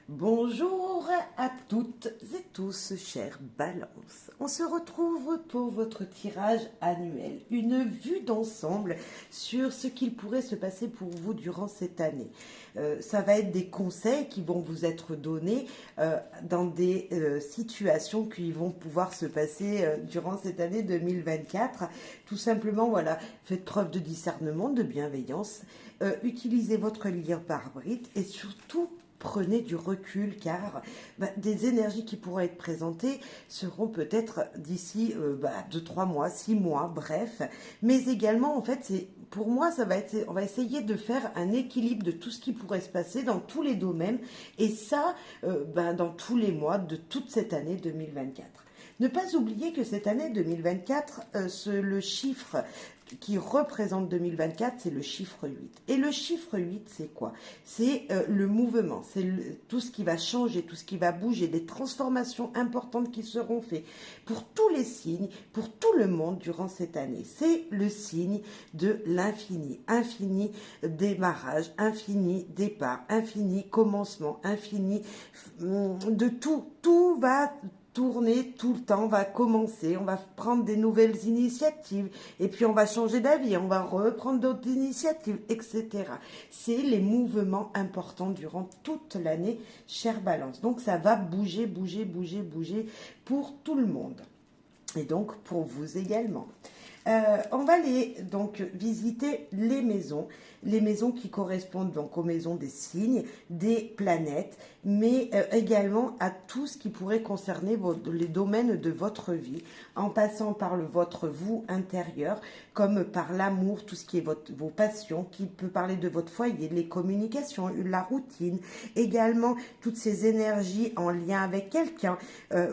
Bonjour à toutes et tous, chers Balance. On se retrouve pour votre tirage annuel, une vue d'ensemble sur ce qu'il pourrait se passer pour vous durant cette année. Ça va être des conseils qui vont vous être donnés dans des situations qui vont pouvoir se passer durant cette année 2024. Tout simplement, voilà, faites preuve de discernement, de bienveillance, utilisez votre libre arbitre et surtout prenez du recul car des énergies qui pourraient être présentées seront peut-être d'ici 2-3 mois, 6 mois, bref. Mais également, en fait, pour moi, on va essayer de faire un équilibre de tout ce qui pourrait se passer dans tous les domaines et ça, dans tous les mois de toute cette année 2024. Ne pas oublier que cette année 2024, le chiffre qui représente 2024, c'est le chiffre 8. Et le chiffre 8, c'est quoi? C'est le mouvement, c'est tout ce qui va changer, tout ce qui va bouger, des transformations importantes qui seront faites pour tous les signes, pour tout le monde durant cette année. C'est le signe de l'infini, infini démarrage, infini départ, infini commencement, infini de tout. Tout va tourner tout le temps, on va commencer, on va prendre des nouvelles initiatives, et puis on va changer d'avis, on va reprendre d'autres initiatives, etc. C'est les mouvements importants durant toute l'année, chère Balance. Donc ça va bouger, bouger, bouger, bouger pour tout le monde. Et donc pour vous également. On va aller donc visiter les maisons qui correspondent donc aux maisons des signes, des planètes, mais également à tout ce qui pourrait concerner les domaines de votre vie, en passant par votre vous intérieur, comme par l'amour, tout ce qui est vos passions, qui peut parler de votre foyer, les communications, la routine, également toutes ces énergies en lien avec quelqu'un.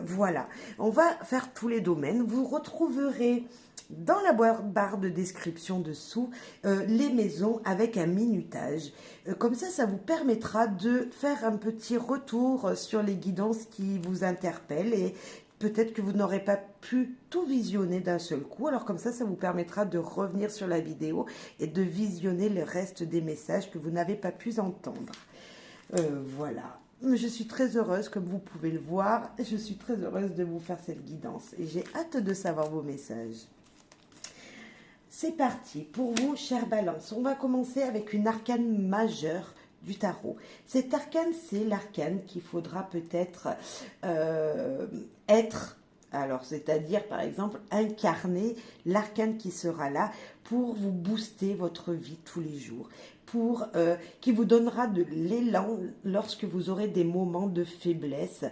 Voilà, on va faire tous les domaines. Vous retrouverez dans la barre de description dessous les maisons avec un minutage. Comme ça vous permettra de faire un petit retour sur les guidances qui vous interpellent et peut-être que vous n'aurez pas pu tout visionner d'un seul coup. Alors comme ça vous permettra de revenir sur la vidéo et de visionner le reste des messages que vous n'avez pas pu entendre. Voilà. Je suis très heureuse, comme vous pouvez le voir, je suis très heureuse de vous faire cette guidance et j'ai hâte de savoir vos messages. C'est parti pour vous, chère Balance. On va commencer avec une arcane majeure du tarot. Cet arcane, c'est l'arcane qu'il faudra peut-être être, alors c'est-à-dire par exemple incarner l'arcane qui sera là pour vous booster votre vie tous les jours, qui vous donnera de l'élan lorsque vous aurez des moments de faiblesse.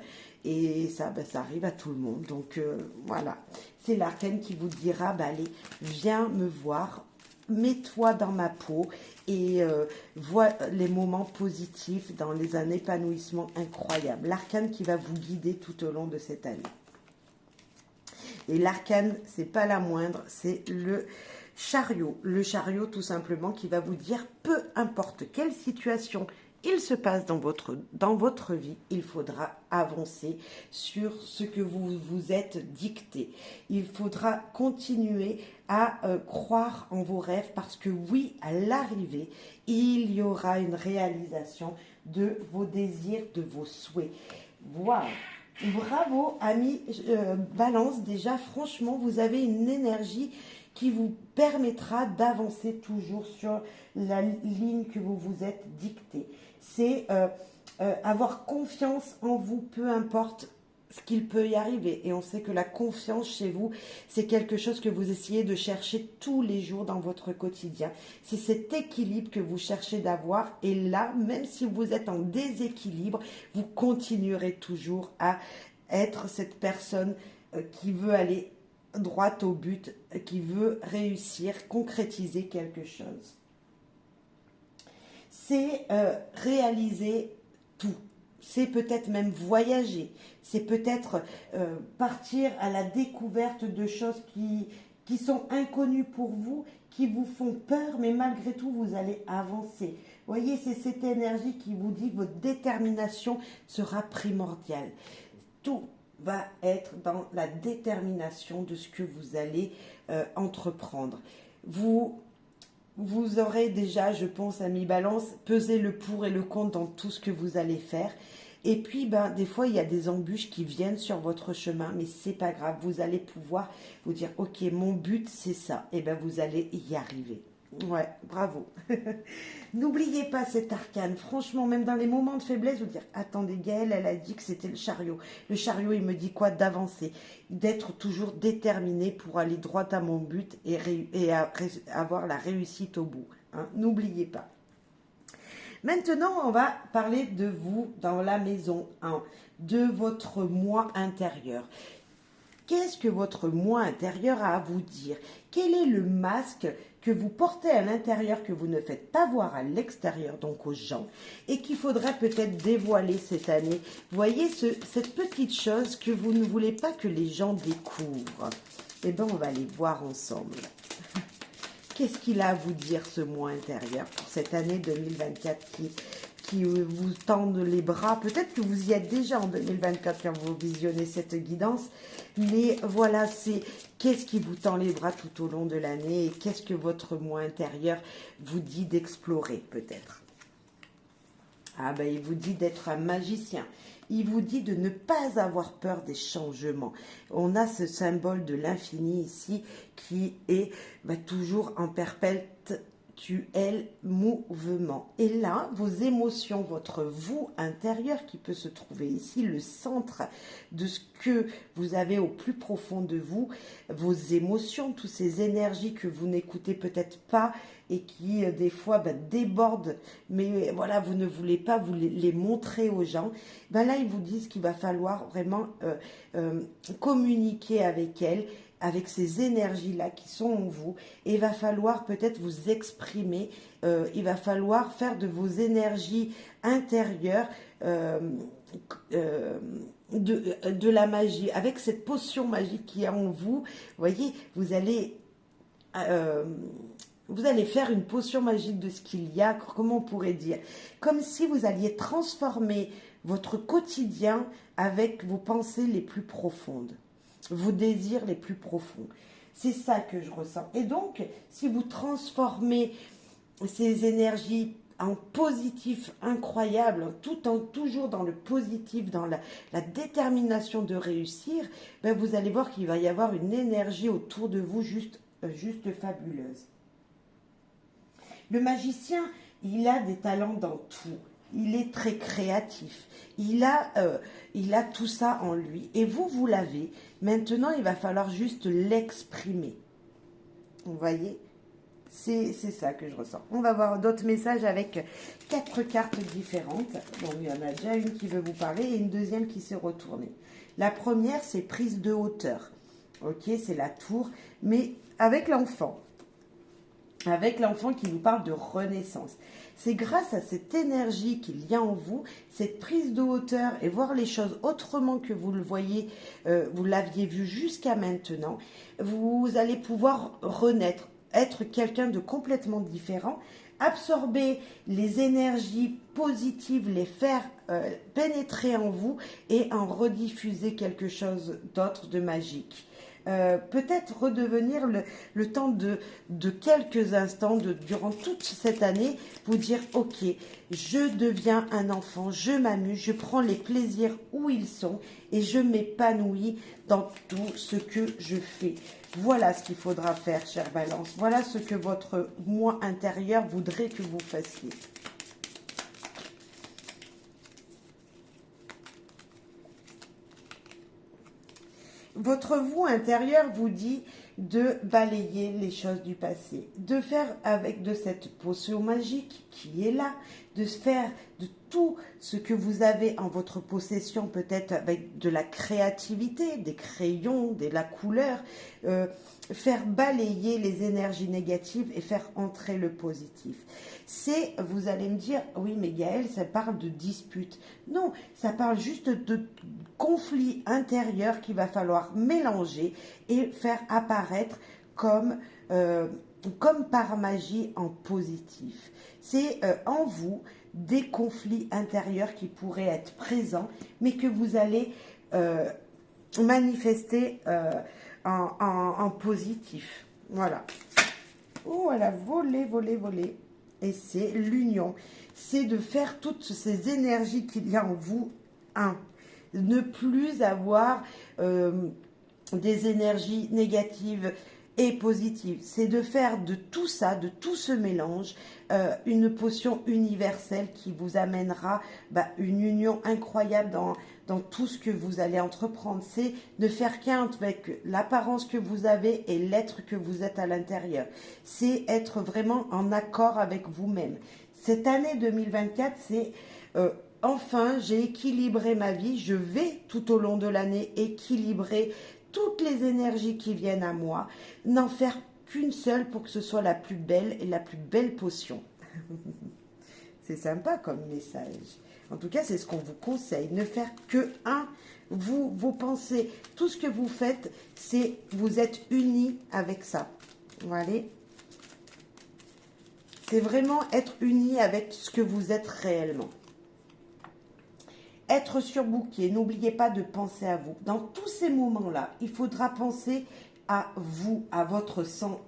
Et ça, ça arrive à tout le monde. Donc voilà, c'est l'arcane qui vous dira, allez, viens me voir, mets-toi dans ma peau et vois les moments positifs dans un épanouissement incroyable. L'arcane qui va vous guider tout au long de cette année. Et l'arcane, c'est pas la moindre, c'est le chariot. Le chariot, tout simplement, qui va vous dire, peu importe quelle situation il se passe dans votre vie, il faudra avancer sur ce que vous vous êtes dicté. Il faudra continuer à croire en vos rêves parce que oui, à l'arrivée, il y aura une réalisation de vos désirs, de vos souhaits. Waouh! Bravo, amis Balance. Déjà, franchement, vous avez une énergie qui vous permettra d'avancer toujours sur la ligne que vous vous êtes dictée. C'est avoir confiance en vous, peu importe ce qu'il peut y arriver. Et on sait que la confiance chez vous, c'est quelque chose que vous essayez de chercher tous les jours dans votre quotidien. C'est cet équilibre que vous cherchez d'avoir. Et là, même si vous êtes en déséquilibre, vous continuerez toujours à être cette personne qui veut aller droit au but, qui veut réussir, concrétiser quelque chose. C'est réaliser tout. C'est peut-être même voyager. C'est peut-être partir à la découverte de choses qui sont inconnues pour vous, qui vous font peur, mais malgré tout, vous allez avancer. Vous voyez, c'est cette énergie qui vous dit que votre détermination sera primordiale. Tout va être dans la détermination de ce que vous allez entreprendre. Vous aurez déjà, je pense, amis Balance, pesé le pour et le contre dans tout ce que vous allez faire. Et puis, ben, des fois, il y a des embûches qui viennent sur votre chemin, mais c'est pas grave. Vous allez pouvoir vous dire, ok, mon but, c'est ça. Et ben, vous allez y arriver. Ouais, bravo. N'oubliez pas cet arcane. Franchement, même dans les moments de faiblesse, vous dire, attendez, Gaëlle, elle a dit que c'était le chariot. Le chariot, il me dit quoi? D'avancer, d'être toujours déterminé pour aller droit à mon but et avoir la réussite au bout. Hein. N'oubliez pas. Maintenant, on va parler de vous dans la maison 1, de votre moi intérieur. Qu'est-ce que votre moi intérieur a à vous dire? Quel est le masque que vous portez à l'intérieur, que vous ne faites pas voir à l'extérieur, donc aux gens, et qu'il faudrait peut-être dévoiler cette année? Voyez cette petite chose que vous ne voulez pas que les gens découvrent. Eh bien, on va les voir ensemble. Qu'est-ce qu'il a à vous dire, ce moi intérieur, pour cette année 2024 qui vous tendent les bras? Peut-être que vous y êtes déjà en 2024 quand vous visionnez cette guidance, mais voilà, c'est qu'est-ce qui vous tend les bras tout au long de l'année et qu'est-ce que votre moi intérieur vous dit d'explorer peut-être? Ah ben, il vous dit d'être un magicien. Il vous dit de ne pas avoir peur des changements. On a ce symbole de l'infini ici qui est toujours en perpétuel mouvement. Et là, vos émotions, votre vous intérieur qui peut se trouver ici, le centre de ce que vous avez au plus profond de vous, vos émotions, toutes ces énergies que vous n'écoutez peut-être pas et qui des fois débordent, mais voilà, vous ne voulez pas vous les montrer aux gens. Là, ils vous disent qu'il va falloir vraiment communiquer avec elles, avec ces énergies-là qui sont en vous, et il va falloir peut-être vous exprimer, il va falloir faire de vos énergies intérieures de la magie, avec cette potion magique qui est en vous. Vous voyez, vous allez faire une potion magique de ce qu'il y a, comment on pourrait dire, comme si vous alliez transformer votre quotidien avec vos pensées les plus profondes, vos désirs les plus profonds. C'est ça que je ressens. Et donc, si vous transformez ces énergies en positif incroyable, toujours dans le positif, dans la détermination de réussir, vous allez voir qu'il va y avoir une énergie autour de vous juste fabuleuse. Le magicien, il a des talents dans tout. Il est très créatif. Il a tout ça en lui. Et vous l'avez. Maintenant, il va falloir juste l'exprimer. Vous voyez? C'est ça que je ressens. On va voir d'autres messages avec 4 cartes différentes. Bon, il y en a déjà une qui veut vous parler et une deuxième qui s'est retournée. La première, c'est prise de hauteur. Ok, c'est la tour, mais avec l'enfant. Avec l'enfant qui nous parle de renaissance. C'est grâce à cette énergie qu'il y a en vous, cette prise de hauteur et voir les choses autrement que vous le voyez, vous l'aviez vu jusqu'à maintenant, vous allez pouvoir renaître, être quelqu'un de complètement différent, absorber les énergies positives, les faire pénétrer en vous et en rediffuser quelque chose d'autre, de magique. Peut-être redevenir le temps de quelques instants, durant toute cette année, vous dire, ok, je deviens un enfant, je m'amuse, je prends les plaisirs où ils sont et je m'épanouis dans tout ce que je fais. Voilà ce qu'il faudra faire, chère Balance. Voilà ce que votre moi intérieur voudrait que vous fassiez. Votre vous intérieur vous dit de balayer les choses du passé, de faire avec de cette potion magique qui est là, de faire de tout ce que vous avez en votre possession, peut-être avec de la créativité, des crayons, de la couleur, faire balayer les énergies négatives et faire entrer le positif. Vous allez me dire, oui mais Gaëlle, ça parle de dispute. Non, ça parle juste de conflits intérieurs qu'il va falloir mélanger et faire apparaître comme par magie en positif. C'est en vous des conflits intérieurs qui pourraient être présents, mais que vous allez manifester en positif. Voilà. Oh, elle a volé, volé, volé. Et c'est l'union. C'est de faire toutes ces énergies qu'il y a en vous un. Ne plus avoir des énergies négatives et positives. C'est de faire de tout ça, de tout ce mélange, une potion universelle qui vous amènera une union incroyable dans tout ce que vous allez entreprendre. C'est ne faire qu'un avec l'apparence que vous avez et l'être que vous êtes à l'intérieur. C'est être vraiment en accord avec vous-même. Cette année 2024, c'est enfin, j'ai équilibré ma vie. Je vais tout au long de l'année équilibrer toutes les énergies qui viennent à moi, n'en faire qu'une seule pour que ce soit la plus belle et la plus belle potion. C'est sympa comme message. En tout cas, c'est ce qu'on vous conseille. Ne faire que un. Vous, vos pensées, tout ce que vous faites, c'est vous êtes unis avec ça. Voilà. C'est vraiment être unis avec ce que vous êtes réellement. Être surbooké, n'oubliez pas de penser à vous. Dans tous ces moments-là, il faudra penser à vous, à votre centre,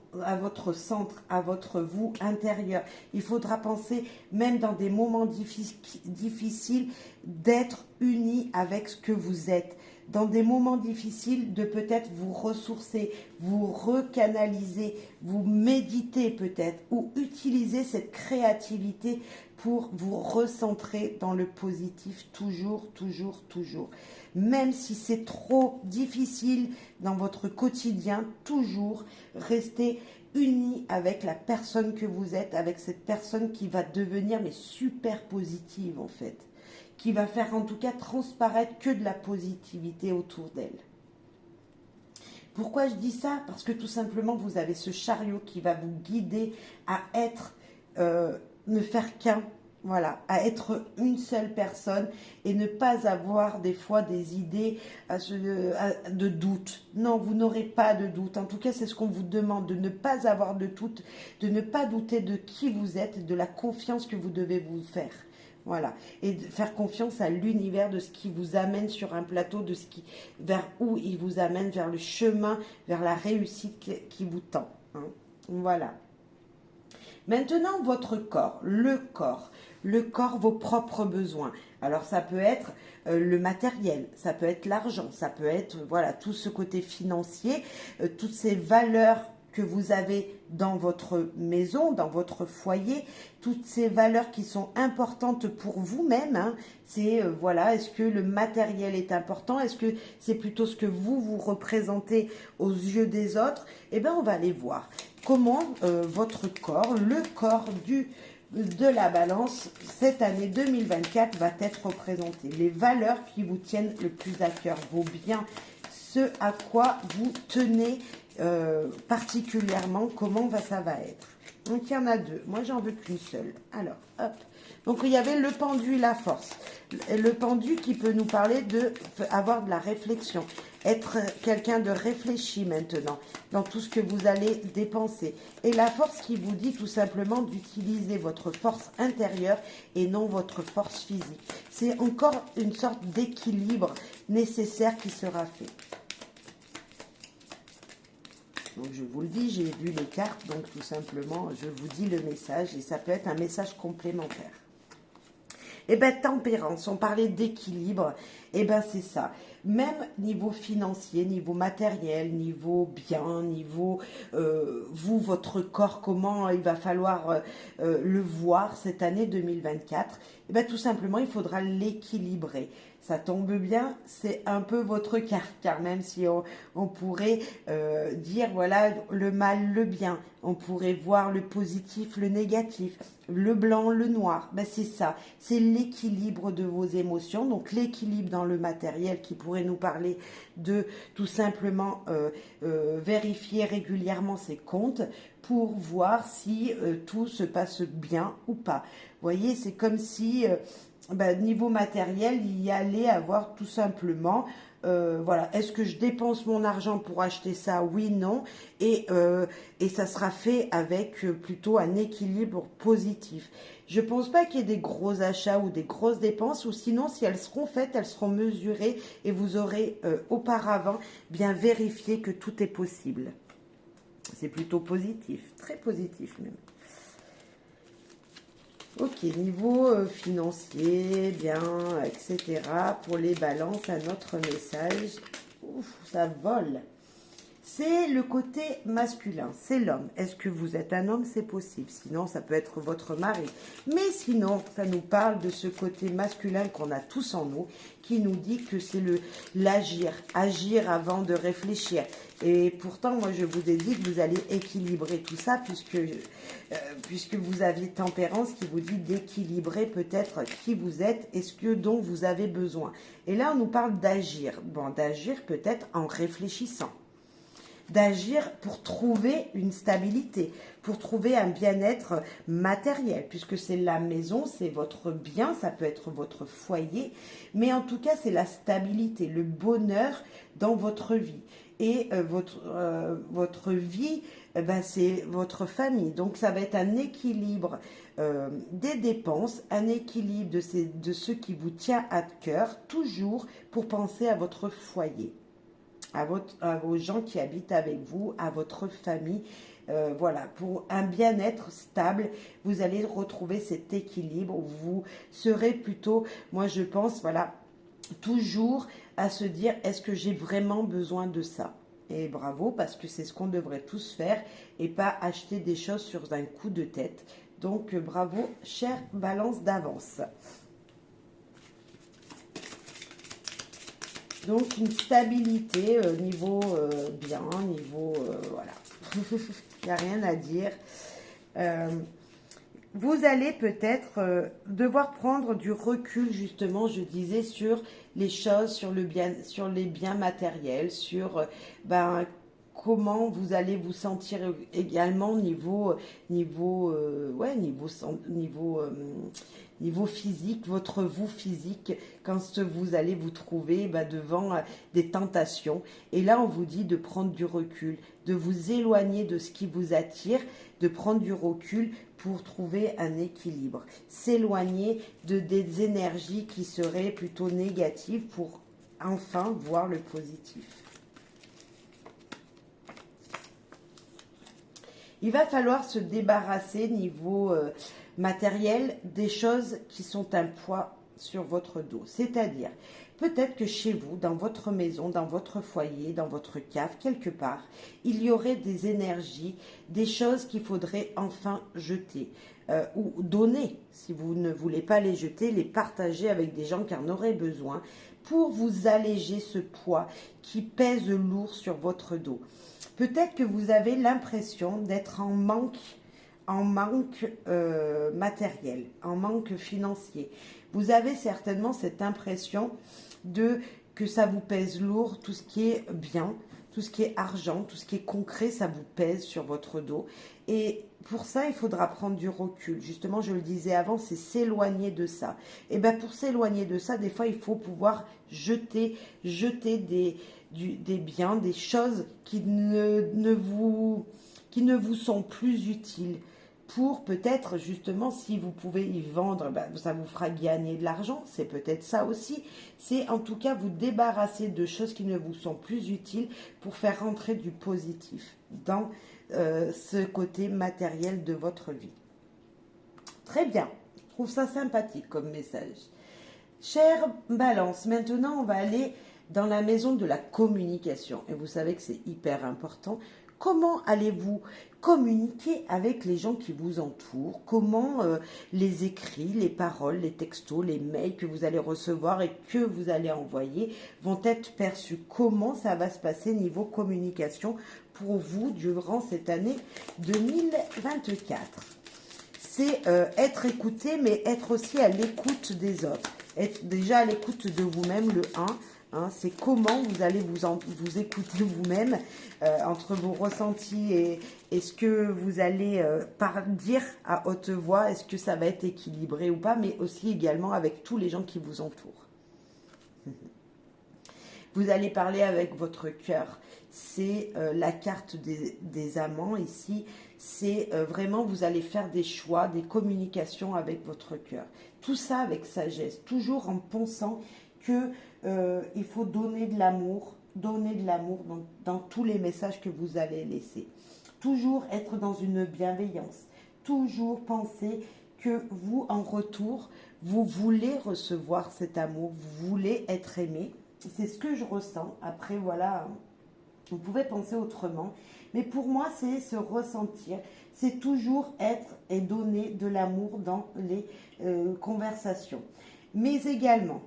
à votre vous intérieur. Il faudra penser, même dans des moments difficiles, d'être unis avec ce que vous êtes. Dans des moments difficiles, de peut-être vous ressourcer, vous recanaliser, vous méditer peut-être, ou utiliser cette créativité pour vous recentrer dans le positif, toujours, toujours, toujours. Même si c'est trop difficile dans votre quotidien, toujours restez unis avec la personne que vous êtes, avec cette personne qui va devenir mais super positive en fait, qui va faire en tout cas transparaître que de la positivité autour d'elle. Pourquoi je dis ça? Parce que tout simplement vous avez ce chariot qui va vous guider à être, ne faire qu'un, voilà, à être une seule personne et ne pas avoir des fois des idées de doute. Non, vous n'aurez pas de doute. En tout cas, c'est ce qu'on vous demande, de ne pas avoir de doute, de ne pas douter de qui vous êtes, de la confiance que vous devez vous faire. Voilà, et de faire confiance à l'univers, de ce qui vous amène sur un plateau, de ce qui, vers où il vous amène, vers le chemin, vers la réussite qui vous tend. Hein. Voilà. Maintenant, votre corps, vos propres besoins. Alors, ça peut être le matériel, ça peut être l'argent, ça peut être voilà tout ce côté financier, toutes ces valeurs que vous avez dans votre maison, dans votre foyer, toutes ces valeurs qui sont importantes pour vous-même. Hein. C'est voilà, est-ce que le matériel est important? Est-ce que c'est plutôt ce que vous représentez aux yeux des autres? Eh bien, on va aller voir comment votre corps, le corps de la balance, cette année 2024 va être représenté. Les valeurs qui vous tiennent le plus à cœur, vos biens, ce à quoi vous tenez particulièrement, comment ça va être. Donc il y en a deux, moi j'en veux qu'une seule. Alors hop, donc il y avait le pendu, la force. Le pendu qui peut nous parler de avoir de la réflexion, être quelqu'un de réfléchi maintenant dans tout ce que vous allez dépenser. Et la force qui vous dit tout simplement d'utiliser votre force intérieure et non votre force physique. C'est encore une sorte d'équilibre nécessaire qui sera fait. Donc je vous le dis, j'ai vu les cartes, donc tout simplement je vous dis le message et ça peut être un message complémentaire. Eh bien, tempérance, on parlait d'équilibre, eh bien c'est ça. Même niveau financier, niveau matériel, niveau bien, niveau vous, votre corps, comment il va falloir le voir cette année 2024, eh bien tout simplement il faudra l'équilibrer. Ça tombe bien, c'est un peu votre carte, car même si on pourrait dire, voilà, le mal, le bien, on pourrait voir le positif, le négatif, le blanc, le noir, ben c'est ça, c'est l'équilibre de vos émotions, donc l'équilibre dans le matériel qui pourrait nous parler de tout simplement vérifier régulièrement ses comptes pour voir si tout se passe bien ou pas. Vous voyez, c'est comme si... niveau matériel, il y allait avoir tout simplement, voilà, est-ce que je dépense mon argent pour acheter ça? Oui, non. Et ça sera fait avec plutôt un équilibre positif. Je ne pense pas qu'il y ait des gros achats ou des grosses dépenses, ou sinon, si elles seront faites, elles seront mesurées et vous aurez auparavant bien vérifié que tout est possible. C'est plutôt positif, très positif même. Ok, niveau financier, bien, etc. Pour les balances, un autre message. Ouf, ça vole. C'est le côté masculin, c'est l'homme. Est-ce que vous êtes un homme? C'est possible. Sinon, ça peut être votre mari. Mais sinon, ça nous parle de ce côté masculin qu'on a tous en nous, qui nous dit que c'est l'agir, agir avant de réfléchir. Et pourtant, moi, je vous ai dit que vous allez équilibrer tout ça, puisque vous aviez tempérance qui vous dit d'équilibrer peut-être qui vous êtes et ce dont vous avez besoin. Et là, on nous parle d'agir. Bon, d'agir peut-être en réfléchissant, d'agir pour trouver une stabilité, pour trouver un bien-être matériel, puisque c'est la maison, c'est votre bien, ça peut être votre foyer, mais en tout cas, c'est la stabilité, le bonheur dans votre vie. Et votre vie, ben, c'est votre famille. Donc, ça va être un équilibre des dépenses, un équilibre de ce qui vous tient à cœur, toujours pour penser à votre foyer, à vos gens qui habitent avec vous, à votre famille. Voilà, pour un bien-être stable, vous allez retrouver cet équilibre. Vous serez plutôt, moi je pense, voilà, toujours à se dire, est-ce que j'ai vraiment besoin de ça? Et bravo, parce que c'est ce qu'on devrait tous faire et pas acheter des choses sur un coup de tête. Donc bravo, chère Balance d'avance. Donc une stabilité niveau bien, niveau voilà, il n'y a rien à dire. Vous allez peut-être devoir prendre du recul, justement, je disais, sur les choses, sur le bien, sur les biens matériels, sur ben, comment vous allez vous sentir également niveau physique, votre vous physique, quand vous allez vous trouver devant des tentations. Et là, on vous dit de prendre du recul, de vous éloigner de ce qui vous attire, de prendre du recul pour trouver un équilibre. S'éloigner des énergies qui seraient plutôt négatives pour enfin voir le positif. Il va falloir se débarrasser niveau matériel des choses qui sont un poids sur votre dos. C'est-à-dire, peut-être que chez vous, dans votre maison, dans votre foyer, dans votre cave, quelque part, il y aurait des énergies, des choses qu'il faudrait enfin jeter ou donner. Si vous ne voulez pas les jeter, les partager avec des gens qui en auraient besoin pour vous alléger ce poids qui pèse lourd sur votre dos. Peut-être que vous avez l'impression d'être en manque matériel, en manque financier. Vous avez certainement cette impression que ça vous pèse lourd, tout ce qui est bien, tout ce qui est argent, tout ce qui est concret, ça vous pèse sur votre dos. Et pour ça, il faudra prendre du recul. Justement, je le disais avant, c'est s'éloigner de ça. Et bien, pour s'éloigner de ça, des fois, il faut pouvoir jeter des biens, des choses qui ne vous sont plus utiles. Pour peut-être justement, si vous pouvez y vendre, ça vous fera gagner de l'argent, c'est peut-être ça aussi. C'est en tout cas vous débarrasser de choses qui ne vous sont plus utiles pour faire rentrer du positif dans ce côté matériel de votre vie. Très bien, je trouve ça sympathique comme message. Chère Balance, maintenant on va aller dans la maison de la communication. Et vous savez que c'est hyper important. Comment allez-vous communiquer avec les gens qui vous entourent? Comment les écrits, les paroles, les textos, les mails que vous allez recevoir et que vous allez envoyer vont être perçus? Comment ça va se passer niveau communication pour vous durant cette année 2024? C'est être écouté, mais être aussi à l'écoute des autres. Être déjà à l'écoute de vous-même, le 1. Hein, c'est comment vous allez vous écouter vous-même entre vos ressentis et ce que vous allez dire à haute voix. Est-ce que ça va être équilibré ou pas, mais aussi également avec tous les gens qui vous entourent. Vous allez parler avec votre cœur. C'est la carte des amants ici. C'est vraiment, vous allez faire des choix, des communications avec votre cœur. Tout ça avec sagesse, toujours en pensant que il faut donner de l'amour dans tous les messages que vous allez laisser. Toujours être dans une bienveillance. Toujours penser que vous, en retour, vous voulez recevoir cet amour, vous voulez être aimé. C'est ce que je ressens. Après, voilà, vous pouvez penser autrement. Mais pour moi, c'est se ressentir. C'est toujours être et donner de l'amour dans les conversations. Mais également,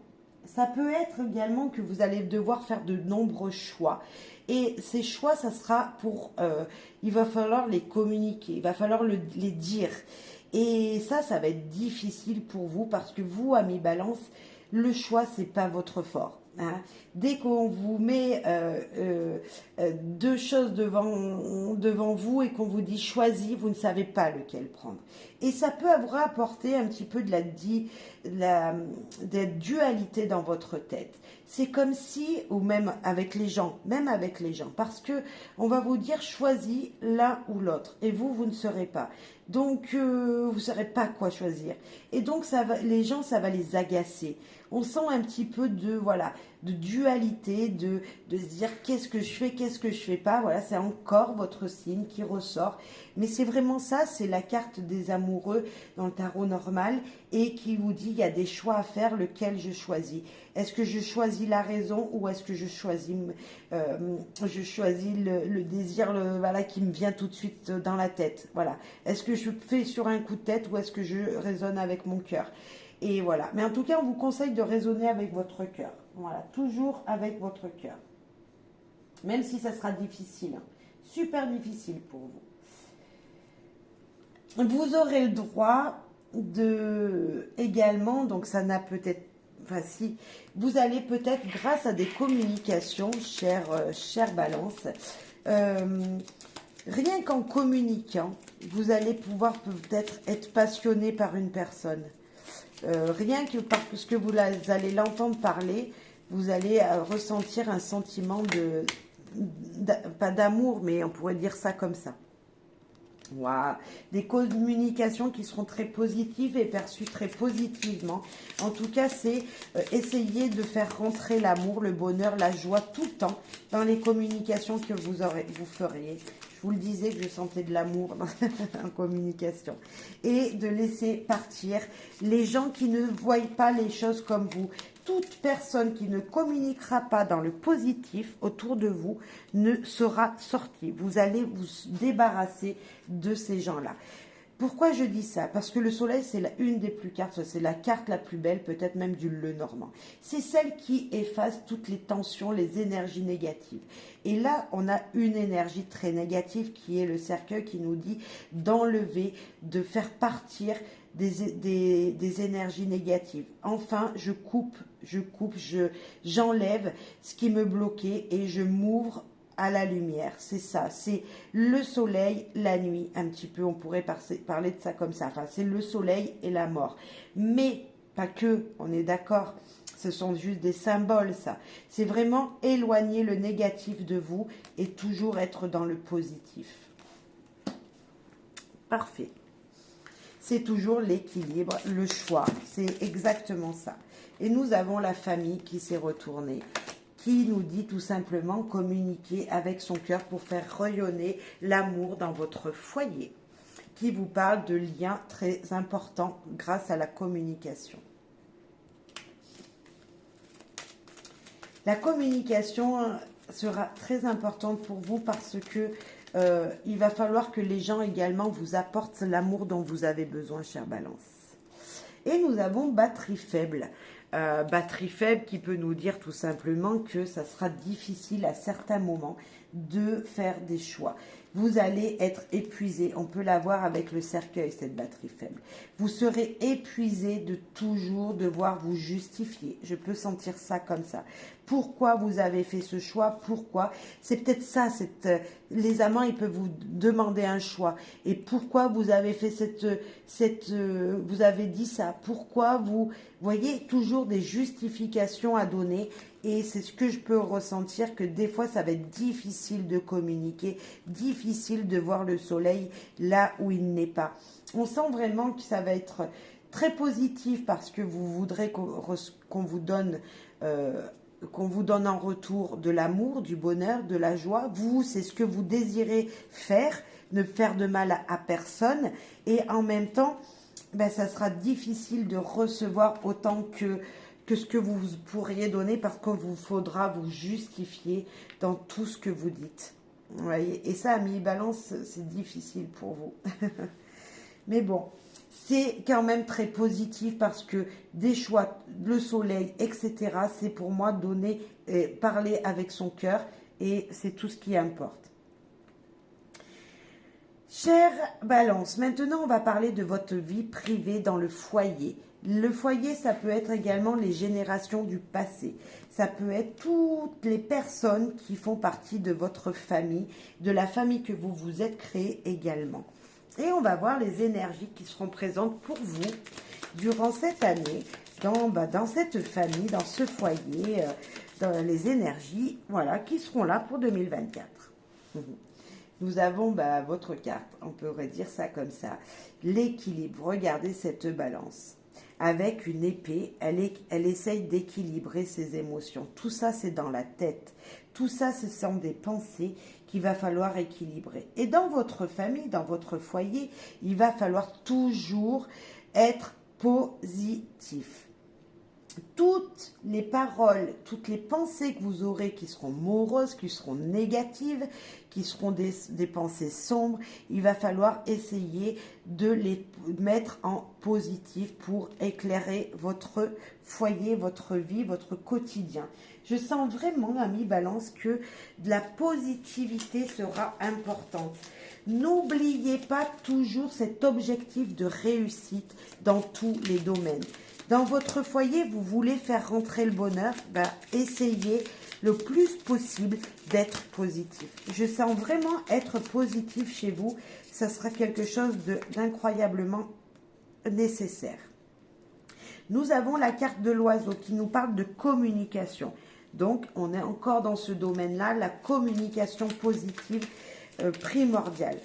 ça peut être également que vous allez devoir faire de nombreux choix. Et ces choix, ça sera pour... il va falloir les communiquer, il va falloir les dire. Et ça va être difficile pour vous parce que vous, amis Balance, le choix, c'est pas votre fort. Hein. Dès qu'on vous met deux choses devant vous et qu'on vous dit choisis, vous ne savez pas lequel prendre. Et ça peut vous apporter un petit peu de la dualité dans votre tête. C'est comme si, ou même avec les gens, parce que on va vous dire choisis l'un ou l'autre, et vous ne saurez pas. Donc, vous ne saurez pas quoi choisir. Et donc, les gens, ça va les agacer. On sent un petit peu de dualité, de se dire qu'est-ce que je fais, qu'est-ce que je fais pas. Voilà, c'est encore votre signe qui ressort. Mais c'est vraiment ça, c'est la carte des amoureux dans le tarot normal et qui vous dit il y a des choix à faire, lequel je choisis. Est-ce que je choisis la raison ou est-ce que je choisis le désir voilà, qui me vient tout de suite dans la tête. Voilà. Est-ce que je fais sur un coup de tête ou est-ce que je raisonne avec mon cœur? Et voilà. Mais en tout cas, on vous conseille de raisonner avec votre cœur. Voilà. Toujours avec votre cœur. Même si ça sera difficile. Hein. Super difficile pour vous. Vous aurez le droit également, donc ça n'a peut-être, enfin si, vous allez peut-être grâce à des communications, chère Balance, rien qu'en communiquant, vous allez pouvoir peut-être être passionné par une personne. Rien que parce que vous allez l'entendre parler, vous allez ressentir un sentiment pas d'amour, mais on pourrait dire ça comme ça. Wow. Des communications qui seront très positives et perçues très positivement. En tout cas, c'est essayer de faire rentrer l'amour, le bonheur, la joie tout le temps dans les communications que vous feriez. Je vous le disais que je sentais de l'amour en communication. Et de laisser partir les gens qui ne voient pas les choses comme vous. Toute personne qui ne communiquera pas dans le positif autour de vous ne sera sortie. Vous allez vous débarrasser de ces gens-là. Pourquoi je dis ça? Parce que le soleil, c'est une des plus cartes, c'est la carte la plus belle, peut-être même du Lenormand. C'est celle qui efface toutes les tensions, les énergies négatives. Et là, on a une énergie très négative qui est le cercueil qui nous dit d'enlever, de faire partir des énergies négatives. Enfin, j'enlève ce qui me bloquait et je m'ouvre à la lumière. C'est ça, c'est le soleil, la nuit, un petit peu, on pourrait parler de ça comme ça. Enfin, c'est le soleil et la mort. Mais pas que, on est d'accord, ce sont juste des symboles, ça. C'est vraiment éloigner le négatif de vous et toujours être dans le positif. Parfait. C'est toujours l'équilibre, le choix. C'est exactement ça. Et nous avons la famille qui s'est retournée, qui nous dit tout simplement communiquer avec son cœur pour faire rayonner l'amour dans votre foyer, qui vous parle de liens très importants grâce à la communication. La communication sera très importante pour vous parce que il va falloir que les gens également vous apportent l'amour dont vous avez besoin, chère Balance. Et nous avons batterie faible. Batterie faible qui peut nous dire tout simplement que ça sera difficile à certains moments de faire des choix. Vous allez être épuisé. On peut l'avoir avec le cercueil, cette batterie faible. Vous serez épuisé de toujours devoir vous justifier. Je peux sentir ça comme ça. Pourquoi vous avez fait ce choix? Pourquoi? C'est peut-être ça. Les amants, ils peuvent vous demander un choix. Et pourquoi vous avez fait vous avez dit ça? Pourquoi vous voyez toujours des justifications à donner? Et c'est ce que je peux ressentir, que des fois, ça va être difficile de communiquer, difficile de voir le soleil là où il n'est pas. On sent vraiment que ça va être très positif parce que vous voudrez qu'on vous donne en retour de l'amour, du bonheur, de la joie. Vous, c'est ce que vous désirez faire, ne faire de mal à personne. Et en même temps, ben, ça sera difficile de recevoir autant que ce que vous pourriez donner parce qu'il vous faudra vous justifier dans tout ce que vous dites. Vous voyez? Et ça, amis Balance, c'est difficile pour vous. Mais bon, c'est quand même très positif parce que des choix, le soleil, etc., c'est pour moi donner, parler avec son cœur et c'est tout ce qui importe. Chère Balance, maintenant on va parler de votre vie privée dans le foyer. Le foyer, ça peut être également les générations du passé. Ça peut être toutes les personnes qui font partie de votre famille, de la famille que vous vous êtes créée également. Et on va voir les énergies qui seront présentes pour vous durant cette année, dans cette famille, dans ce foyer, dans les énergies voilà, qui seront là pour 2024. Nous avons votre carte, on pourrait dire ça comme ça, l'équilibre. Regardez cette balance. Avec une épée, elle essaye d'équilibrer ses émotions. Tout ça, c'est dans la tête. Tout ça, ce sont des pensées qu'il va falloir équilibrer. Et dans votre famille, dans votre foyer, il va falloir toujours être positif. Toutes les paroles, toutes les pensées que vous aurez qui seront moroses, qui seront négatives, qui seront des pensées sombres, il va falloir essayer de les mettre en positif pour éclairer votre foyer, votre vie, votre quotidien. Je sens vraiment, amis Balance, que de la positivité sera importante. N'oubliez pas toujours cet objectif de réussite dans tous les domaines. Dans votre foyer, vous voulez faire rentrer le bonheur, essayez le plus possible d'être positif. Je sens vraiment être positif chez vous. Ça sera quelque chose d'incroyablement nécessaire. Nous avons la carte de l'oiseau qui nous parle de communication. Donc, on est encore dans ce domaine-là, la communication positive primordiale.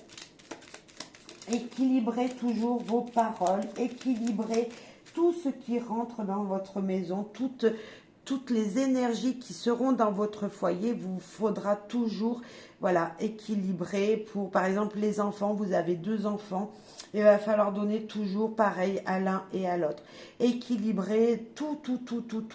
Équilibrez toujours vos paroles, équilibrez tout ce qui rentre dans votre maison, toutes les énergies qui seront dans votre foyer, vous faudra toujours équilibrer. Pour, par exemple, les enfants, vous avez 2 enfants, il va falloir donner toujours pareil à l'un et à l'autre. Équilibrer tout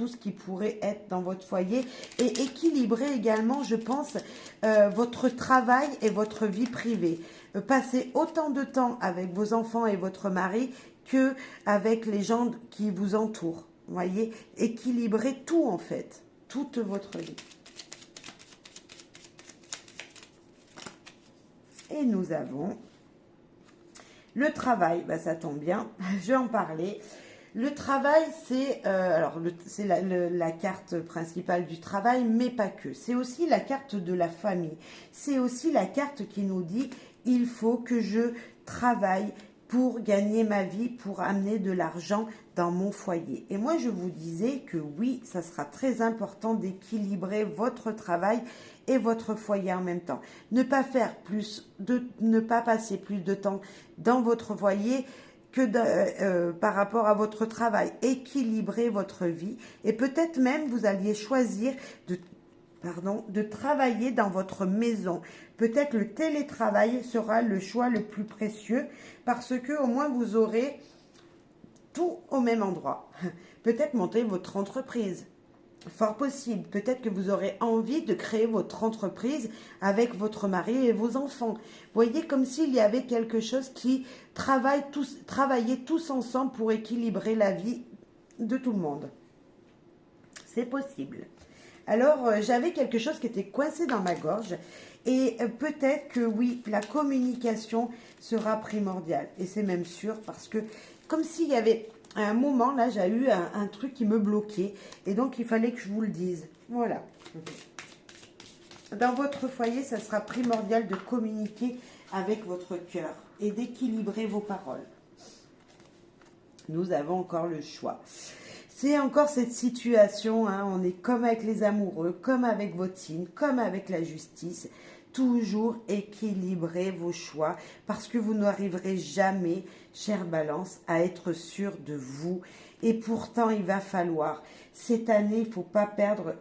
ce qui pourrait être dans votre foyer et équilibrer également, je pense, votre travail et votre vie privée. Passez autant de temps avec vos enfants et votre mari que avec les gens qui vous entourent. Vous voyez, équilibrez tout en fait, toute votre vie. Et nous avons le travail, ça tombe bien, je vais en parler. Le travail, c'est la carte principale du travail, mais pas que. C'est aussi la carte de la famille. C'est aussi la carte qui nous dit, il faut que je travaille pour gagner ma vie, pour amener de l'argent dans mon foyer. Et moi, je vous disais que oui, ça sera très important d'équilibrer votre travail et votre foyer en même temps. Ne pas passer plus de temps dans votre foyer que par rapport à votre travail. Équilibrer votre vie et peut-être même vous alliez choisir de travailler dans votre maison. Peut-être le télétravail sera le choix le plus précieux parce que au moins vous aurez tout au même endroit. Peut-être monter votre entreprise. Fort possible. Peut-être que vous aurez envie de créer votre entreprise avec votre mari et vos enfants. Voyez comme s'il y avait quelque chose qui travaillait tous ensemble pour équilibrer la vie de tout le monde. C'est possible. Alors, j'avais quelque chose qui était coincé dans ma gorge et peut-être que oui, la communication sera primordiale. Et c'est même sûr parce que comme s'il y avait à un moment, là, j'ai eu un truc qui me bloquait et donc il fallait que je vous le dise. Voilà. Dans votre foyer, ça sera primordial de communiquer avec votre cœur et d'équilibrer vos paroles. Nous avons encore le choix. C'est encore cette situation, on est comme avec les amoureux, comme avec votre signe, comme avec la justice. Toujours équilibrer vos choix parce que vous n'arriverez jamais, chère Balance, à être sûr de vous. Et pourtant, il va falloir. Cette année, il ne faut pas perdre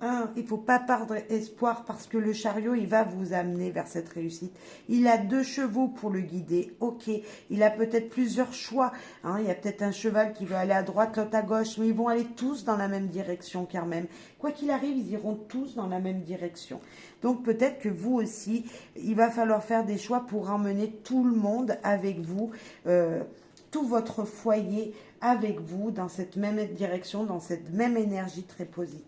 Hein, il ne faut pas perdre espoir parce que le chariot, il va vous amener vers cette réussite. Il a 2 chevaux pour le guider, ok. Il a peut-être plusieurs choix. Hein, il y a peut-être un cheval qui veut aller à droite, l'autre à gauche, mais ils vont aller tous dans la même direction car même. Quoi qu'il arrive, ils iront tous dans la même direction. Donc peut-être que vous aussi, il va falloir faire des choix pour emmener tout le monde avec vous, tout votre foyer avec vous dans cette même direction, dans cette même énergie très positive.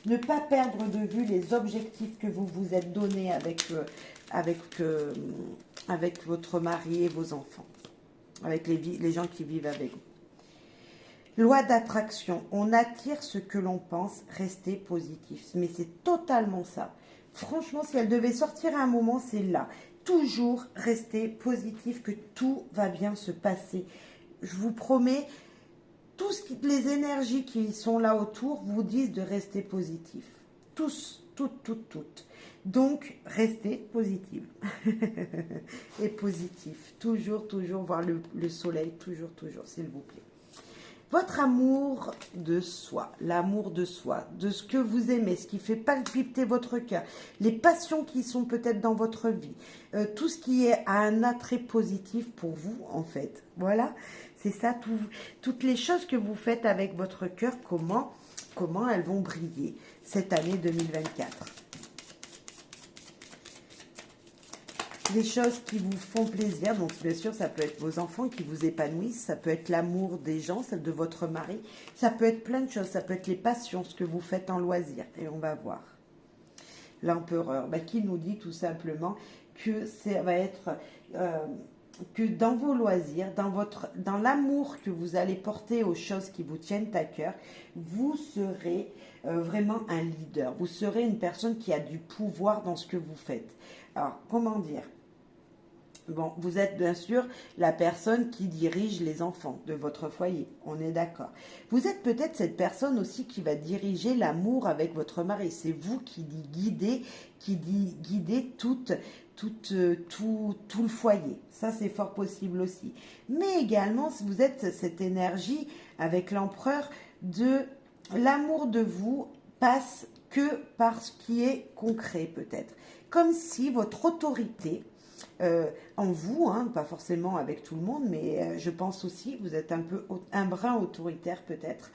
Ne pas perdre de vue les objectifs que vous vous êtes donnés avec, avec votre mari et vos enfants, avec les gens qui vivent avec vous. Loi d'attraction, on attire ce que l'on pense, restez positif. Mais c'est totalement ça. Franchement, si elle devait sortir à un moment, c'est là. Toujours rester positif, que tout va bien se passer. Je vous promets, les énergies qui sont là autour vous disent de rester positif. Tous, toutes. Donc, restez positive. Et positif. Toujours voir le soleil. Toujours, s'il vous plaît. Votre amour de soi, l'amour de soi, de ce que vous aimez, ce qui fait palpiter votre cœur, les passions qui sont peut-être dans votre vie, tout ce qui est à un attrait positif pour vous, en fait. Voilà, c'est ça, toutes les choses que vous faites avec votre cœur, comment elles vont briller cette année 2024. Des choses qui vous font plaisir, donc bien sûr ça peut être vos enfants qui vous épanouissent, ça peut être l'amour des gens, celle de votre mari, ça peut être plein de choses, ça peut être les passions, ce que vous faites en loisir, et on va voir. L'empereur, qui nous dit tout simplement que ça va être que dans vos loisirs, dans l'amour que vous allez porter aux choses qui vous tiennent à cœur, vous serez vraiment un leader, vous serez une personne qui a du pouvoir dans ce que vous faites. Alors, comment dire ? Bon, vous êtes bien sûr la personne qui dirige les enfants de votre foyer, on est d'accord. Vous êtes peut-être cette personne aussi qui va diriger l'amour avec votre mari. C'est vous qui guidez tout le foyer. Ça, c'est fort possible aussi. Mais également, si vous êtes cette énergie avec l'empereur de l'amour de vous passe que par ce qui est concret peut-être. Comme si votre autorité en vous, pas forcément avec tout le monde, mais je pense aussi, vous êtes un brin autoritaire peut-être.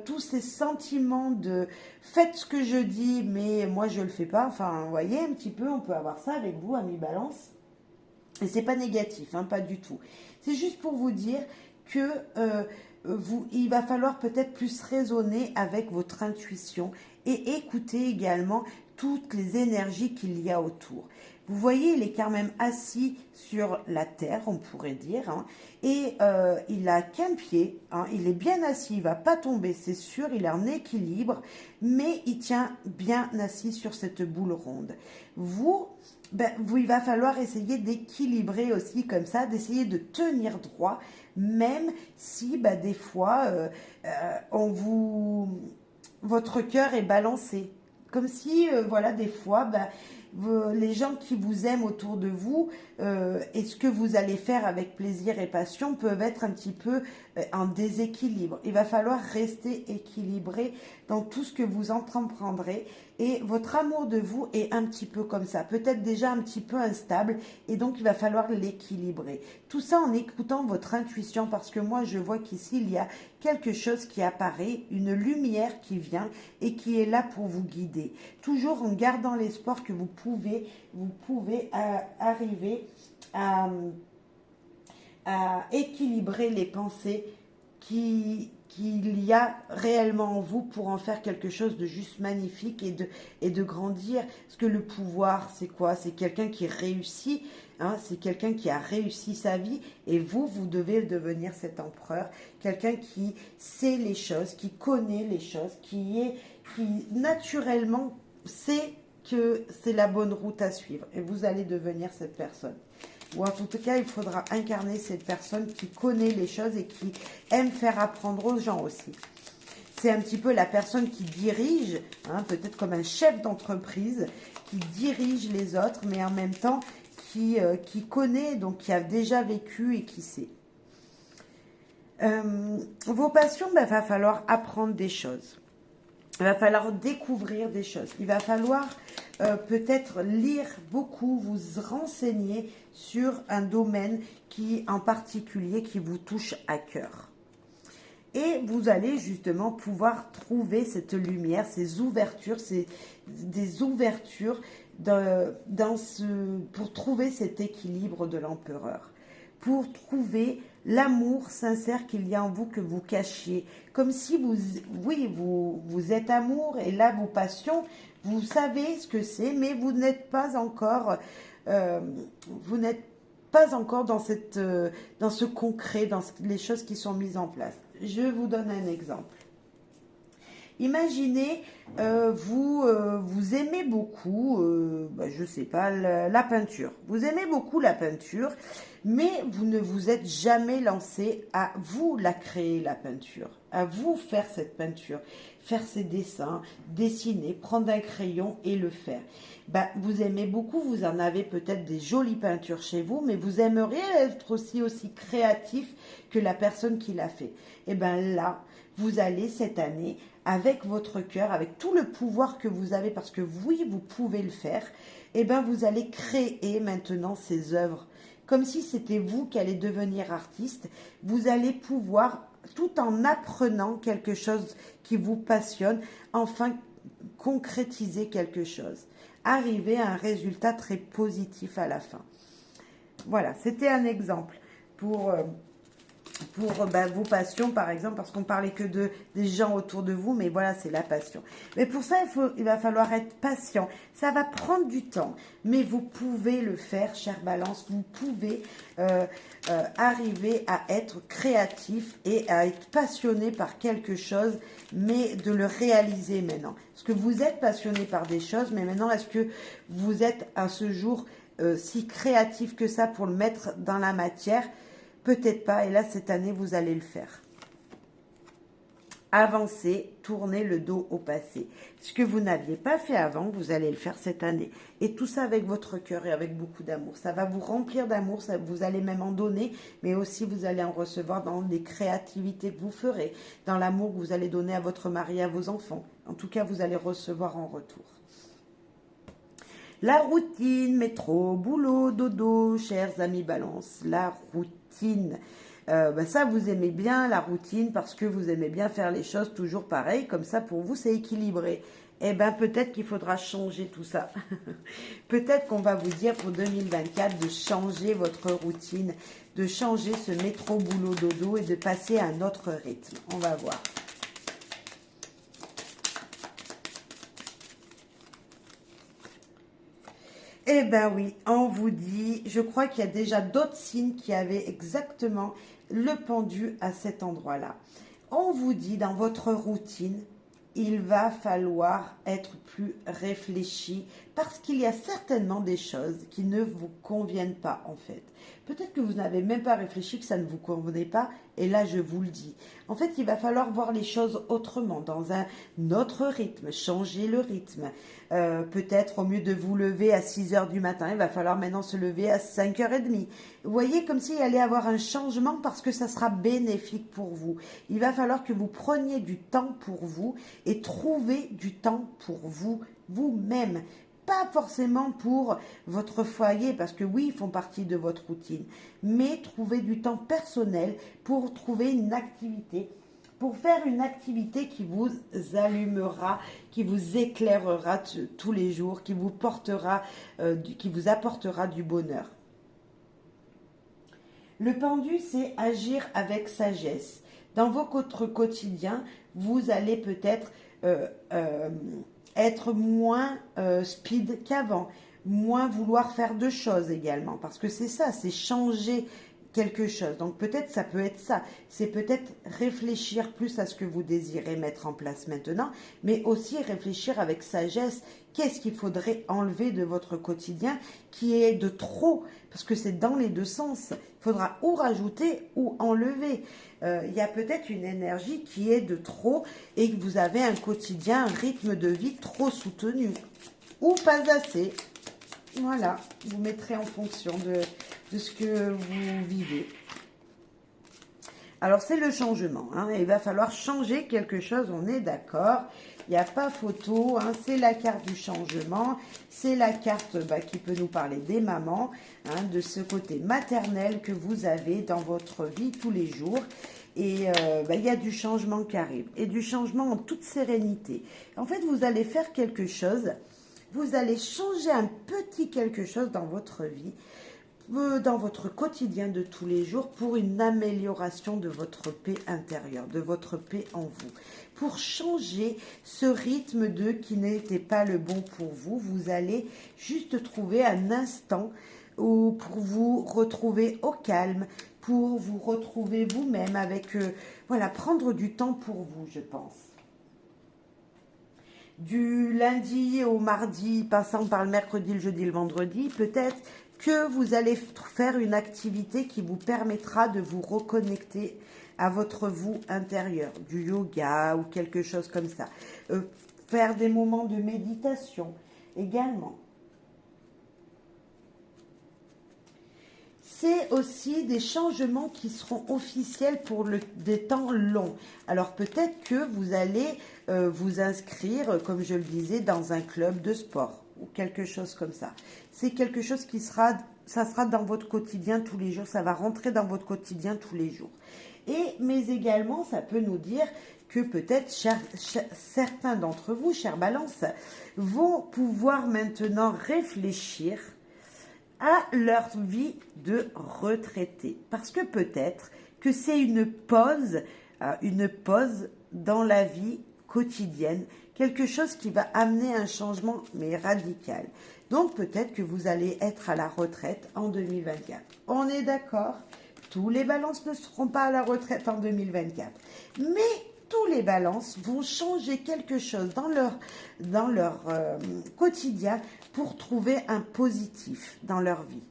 Tous ces sentiments de faites ce que je dis, mais moi je le fais pas. Enfin, vous voyez un petit peu, on peut avoir ça avec vous, ami Balance. Et c'est pas négatif, pas du tout. C'est juste pour vous dire que il va falloir peut-être plus raisonner avec votre intuition et écouter également toutes les énergies qu'il y a autour. Vous voyez, il est quand même assis sur la terre, on pourrait dire, et il a qu'un pied, il est bien assis, il ne va pas tomber, c'est sûr, il est en équilibre, mais il tient bien assis sur cette boule ronde. Il va falloir essayer d'équilibrer aussi comme ça, d'essayer de tenir droit, même si des fois, votre cœur est balancé. Comme si, des fois, les gens qui vous aiment autour de vous et ce que vous allez faire avec plaisir et passion peuvent être un petit peu en déséquilibre. Il va falloir rester équilibré dans tout ce que vous entreprendrez et votre amour de vous est un petit peu comme ça, peut-être déjà un petit peu instable et donc il va falloir l'équilibrer. Tout ça en écoutant votre intuition parce que moi je vois qu'ici il y a quelque chose qui apparaît, une lumière qui vient et qui est là pour vous guider. Toujours en gardant l'espoir que vous pouvez arriver à équilibrer les pensées qu'il y a réellement en vous pour en faire quelque chose de juste magnifique et de grandir. Parce que le pouvoir, c'est quoi? C'est quelqu'un qui réussit, c'est quelqu'un qui a réussi sa vie et vous devez devenir cet empereur, quelqu'un qui sait les choses, qui connaît les choses, qui naturellement sait que c'est la bonne route à suivre et vous allez devenir cette personne. Ou en tout cas, il faudra incarner cette personne qui connaît les choses et qui aime faire apprendre aux gens aussi. C'est un petit peu la personne qui dirige, peut-être comme un chef d'entreprise, qui dirige les autres, mais en même temps qui connaît, donc qui a déjà vécu et qui sait. Vos passions, ben, va falloir apprendre des choses. Il va falloir découvrir des choses. Il va falloir peut-être lire beaucoup, vous renseigner sur un domaine qui, en particulier, qui vous touche à cœur. Et vous allez justement pouvoir trouver cette lumière, ces ouvertures, des ouvertures pour trouver cet équilibre de l'empereur. Pour trouver l'amour sincère qu'il y a en vous que vous cachiez. Comme si vous êtes amour et là vos passions, vous savez ce que c'est, mais vous n'êtes pas encore, dans ce concret, dans les choses qui sont mises en place. Je vous donne un exemple. Imaginez, vous aimez beaucoup, je sais pas, la peinture. Vous aimez beaucoup la peinture, mais vous ne vous êtes jamais lancé à vous la créer, la peinture. À vous faire cette peinture, faire ces dessins, dessiner, prendre un crayon et le faire. Vous aimez beaucoup, vous en avez peut-être des jolies peintures chez vous, mais vous aimeriez être aussi créatif que la personne qui l'a fait. Et là, vous allez cette année, avec votre cœur, avec tout le pouvoir que vous avez, parce que oui, vous pouvez le faire, vous allez créer maintenant ces œuvres. Comme si c'était vous qui allez devenir artiste, vous allez pouvoir, tout en apprenant quelque chose qui vous passionne, enfin concrétiser quelque chose. Arriver à un résultat très positif à la fin. Voilà, c'était un exemple pour vos passions, par exemple, parce qu'on parlait que des gens autour de vous, mais voilà, c'est la passion. Mais pour ça, il va falloir être patient. Ça va prendre du temps, mais vous pouvez le faire, chère Balance. Vous pouvez arriver à être créatif et à être passionné par quelque chose, mais de le réaliser maintenant. Parce que vous êtes passionné par des choses, mais maintenant, est-ce que vous êtes à ce jour si créatif que ça pour le mettre dans la matière ? Peut-être pas, et là, cette année, vous allez le faire. Avancez, tournez le dos au passé. Ce que vous n'aviez pas fait avant, vous allez le faire cette année. Et tout ça avec votre cœur et avec beaucoup d'amour. Ça va vous remplir d'amour, vous allez même en donner, mais aussi vous allez en recevoir dans les créativités que vous ferez, dans l'amour que vous allez donner à votre mari, à vos enfants. En tout cas, vous allez recevoir en retour. La routine, métro, boulot, dodo, chers amis Balance, la routine. Ça, vous aimez bien la routine parce que vous aimez bien faire les choses toujours pareilles. Comme ça, pour vous, c'est équilibré. Peut-être qu'il faudra changer tout ça. Peut-être qu'on va vous dire pour 2024 de changer votre routine, de changer ce métro, boulot, dodo et de passer à un autre rythme. On va voir. Oui, on vous dit, je crois qu'il y a déjà d'autres signes qui avaient exactement le pendu à cet endroit-là. On vous dit, dans votre routine, il va falloir être plus réfléchi parce qu'il y a certainement des choses qui ne vous conviennent pas en fait. Peut-être que vous n'avez même pas réfléchi que ça ne vous convenait pas et là je vous le dis. En fait, il va falloir voir les choses autrement, dans un autre rythme, changer le rythme. Peut-être au mieux de vous lever à 6 heures du matin, il va falloir maintenant se lever à 5h30. Vous voyez, comme s'il allait avoir un changement parce que ça sera bénéfique pour vous. Il va falloir que vous preniez du temps pour vous et trouver du temps pour vous, vous-même. Pas forcément pour votre foyer, parce que oui, ils font partie de votre routine, mais trouver du temps personnel pour trouver une activité, pour faire une activité qui vous allumera, qui vous éclairera tous les jours, qui vous qui vous apportera du bonheur. Le pendu, c'est agir avec sagesse. Dans votre quotidien, vous allez peut-être être moins speed qu'avant, moins vouloir faire de choses également, parce que c'est ça, c'est changer quelque chose. Donc peut-être ça peut être ça, c'est peut-être réfléchir plus à ce que vous désirez mettre en place maintenant, mais aussi réfléchir avec sagesse. Qu'est-ce qu'il faudrait enlever de votre quotidien qui est de trop? Parce que c'est dans les deux sens. Il faudra ou rajouter ou enlever. Il y a peut-être une énergie qui est de trop et que vous avez un quotidien, un rythme de vie trop soutenu. Ou pas assez. Voilà, vous mettrez en fonction de ce que vous vivez. Alors, c'est le changement. Hein. Il va falloir changer quelque chose, on est d'accord. Il n'y a pas photo. Hein. C'est la carte du changement. C'est la carte qui peut nous parler des mamans, hein, de ce côté maternel que vous avez dans votre vie tous les jours. Et il y a du changement qui arrive. Et du changement en toute sérénité. En fait, vous allez faire quelque chose. Vous allez changer un petit quelque chose dans votre vie, dans votre quotidien de tous les jours, pour une amélioration de votre paix intérieure, de votre paix en vous. Pour changer ce rythme qui n'était pas le bon pour vous, vous allez juste trouver un instant pour vous retrouver au calme, pour vous retrouver vous-même avec, voilà, prendre du temps pour vous, je pense. Du lundi au mardi, passant par le mercredi, le jeudi, le vendredi, peut-être que vous allez faire une activité qui vous permettra de vous reconnecter à votre vous intérieur, du yoga ou quelque chose comme ça. Faire des moments de méditation également. C'est aussi des changements qui seront officiels pour des temps longs. Alors peut-être que vous allez vous inscrire, comme je le disais, dans un club de sport ou quelque chose comme ça. C'est quelque chose ça sera dans votre quotidien tous les jours, ça va rentrer dans votre quotidien tous les jours. Mais également, ça peut nous dire que peut-être certains d'entre vous, chère Balance, vont pouvoir maintenant réfléchir à leur vie de retraité. Parce que peut-être que c'est une pause dans la vie quotidienne, quelque chose qui va amener un changement, mais radical. Donc peut-être que vous allez être à la retraite en 2024. On est d'accord? Tous les balances ne seront pas à la retraite en 2024. Mais tous les balances vont changer quelque chose dans leur quotidien pour trouver un positif dans leur vie.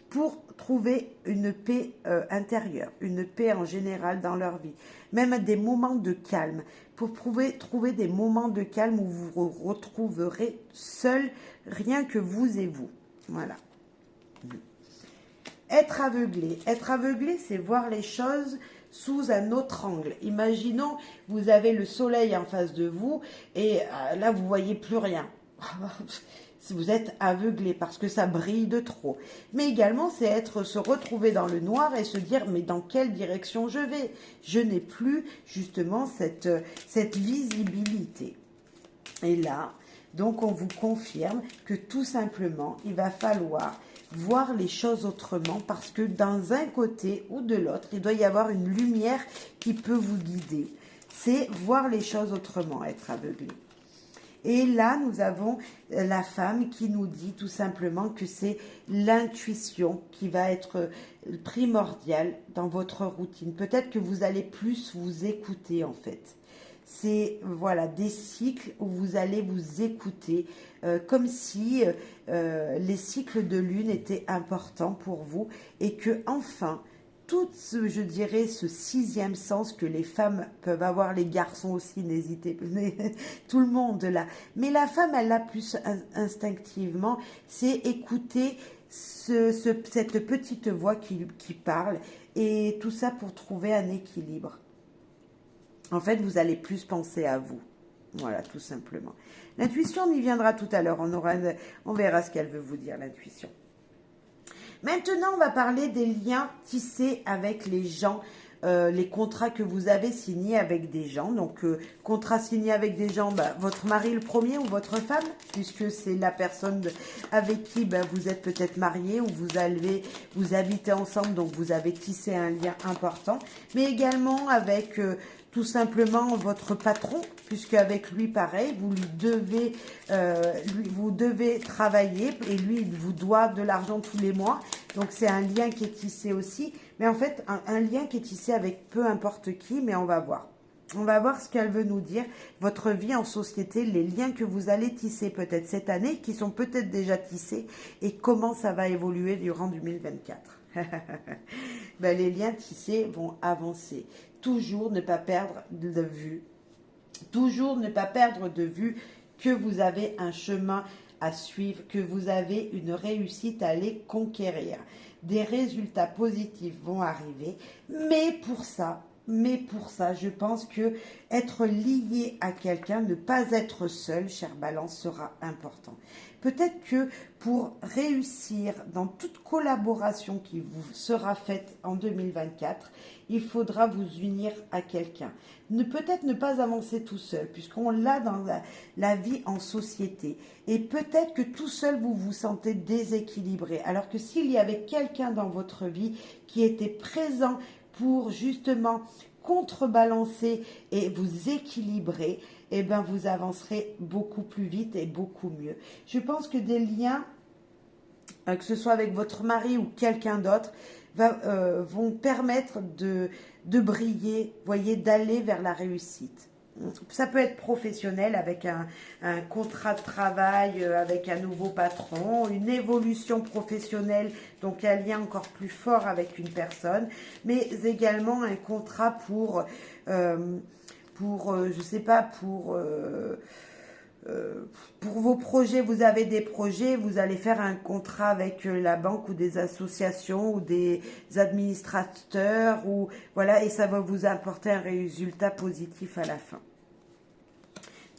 Pour trouver une paix intérieure, une paix en général dans leur vie. Même des moments de calme. Pour trouver des moments de calme où vous vous retrouverez seul, rien que vous et vous. Voilà. Être aveuglé. Être aveuglé, c'est voir les choses sous un autre angle. Imaginons, vous avez le soleil en face de vous et là, vous ne voyez plus rien. Vous êtes aveuglé parce que ça brille de trop. Mais également, c'est se retrouver dans le noir et se dire, mais dans quelle direction je vais? Je n'ai plus justement cette visibilité. Et là, donc on vous confirme que tout simplement, il va falloir voir les choses autrement parce que dans un côté ou de l'autre, il doit y avoir une lumière qui peut vous guider. C'est voir les choses autrement, être aveuglé. Et là, nous avons la femme qui nous dit tout simplement que c'est l'intuition qui va être primordiale dans votre routine. Peut-être que vous allez plus vous écouter en fait. C'est voilà, des cycles où vous allez vous écouter comme si les cycles de lune étaient importants pour vous et que enfin, tout, je dirais, ce sixième sens que les femmes peuvent avoir, les garçons aussi, n'hésitez pas, tout le monde là. Mais la femme, elle l'a plus instinctivement, c'est écouter cette petite voix qui parle et tout ça pour trouver un équilibre. En fait, vous allez plus penser à vous. Voilà, tout simplement. L'intuition, on y viendra tout à l'heure. On verra ce qu'elle veut vous dire, l'intuition. Maintenant, on va parler des liens tissés avec les gens, les contrats que vous avez signés avec des gens. Donc, contrat signé avec des gens, votre mari le premier ou votre femme, puisque c'est la personne avec qui vous êtes peut-être marié ou vous habitez ensemble, donc vous avez tissé un lien important. Mais également avec tout simplement votre patron, puisque avec lui pareil, vous devez travailler et lui il vous doit de l'argent tous les mois. Donc c'est un lien qui est tissé aussi, mais en fait un lien qui est tissé avec peu importe qui, mais on va voir. On va voir ce qu'elle veut nous dire, votre vie en société, les liens que vous allez tisser peut-être cette année, qui sont peut-être déjà tissés, et comment ça va évoluer durant 2024. Les liens tissés vont avancer. Toujours ne pas perdre de vue. Toujours ne pas perdre de vue que vous avez un chemin à suivre, que vous avez une réussite à aller conquérir. des résultats positifs vont arriver. Mais pour ça, je pense que être lié à quelqu'un, ne pas être seul, chère Balance, sera important. Peut-être que pour réussir dans toute collaboration qui vous sera faite en 2024, il faudra vous unir à quelqu'un. Peut-être ne pas avancer tout seul, puisqu'on l'a dans la vie en société. Et peut-être que tout seul, vous vous sentez déséquilibré. Alors que s'il y avait quelqu'un dans votre vie qui était présent pour justement contrebalancer et vous équilibrer, eh bien vous avancerez beaucoup plus vite et beaucoup mieux. Je pense que des liens, que ce soit avec votre mari ou quelqu'un d'autre, vont permettre de briller, voyez, d'aller vers la réussite. Ça peut être professionnel avec un contrat de travail, avec un nouveau patron, une évolution professionnelle, donc un lien encore plus fort avec une personne, mais également un contrat je sais pas, pour vos projets. Vous avez des projets, vous allez faire un contrat avec la banque ou des associations ou des administrateurs, ou voilà, et ça va vous apporter un résultat positif à la fin.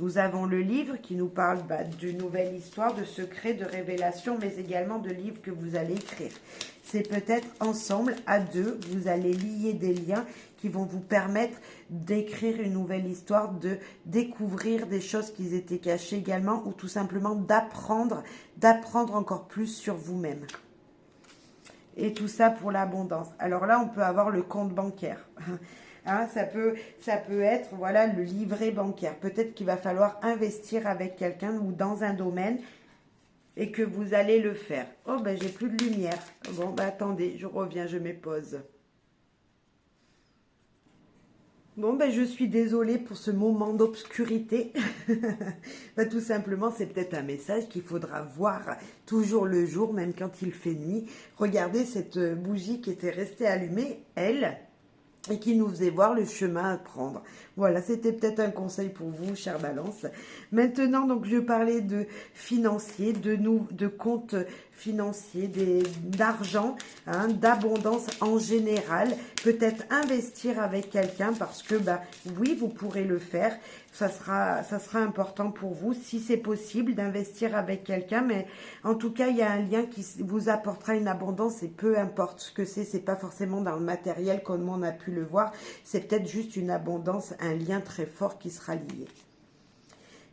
Nous avons le livre qui nous parle d'une nouvelle histoire, de secrets, de révélations, mais également de livres que vous allez écrire. C'est peut-être ensemble, à deux, vous allez lier des liens qui vont vous permettre d'écrire une nouvelle histoire, de découvrir des choses qui étaient cachées également, ou tout simplement d'apprendre encore plus sur vous-même. Et tout ça pour l'abondance. Alors là, on peut avoir le compte bancaire. Hein, ça peut être, voilà, le livret bancaire. Peut-être qu'il va falloir investir avec quelqu'un ou dans un domaine et que vous allez le faire. Oh, ben j'ai plus de lumière. Bon, ben attendez, je reviens, je mets pause. Bon, ben je suis désolée pour ce moment d'obscurité. Ben, tout simplement, c'est peut-être un message qu'il faudra voir toujours le jour, même quand il fait nuit. Regardez cette bougie qui était restée allumée, elle, et qui nous faisait voir le chemin à prendre. Voilà, c'était peut-être un conseil pour vous, chère Balance. Maintenant, donc, je parlais de financier, de comptes financiers, d'argent, hein, d'abondance en général. Peut-être investir avec quelqu'un parce que, oui, vous pourrez le faire. Ça sera important pour vous, si c'est possible, d'investir avec quelqu'un. Mais en tout cas, il y a un lien qui vous apportera une abondance, et peu importe ce que c'est pas forcément dans le matériel comme on a pu le voir. C'est peut-être juste une abondance, un lien très fort qui sera lié.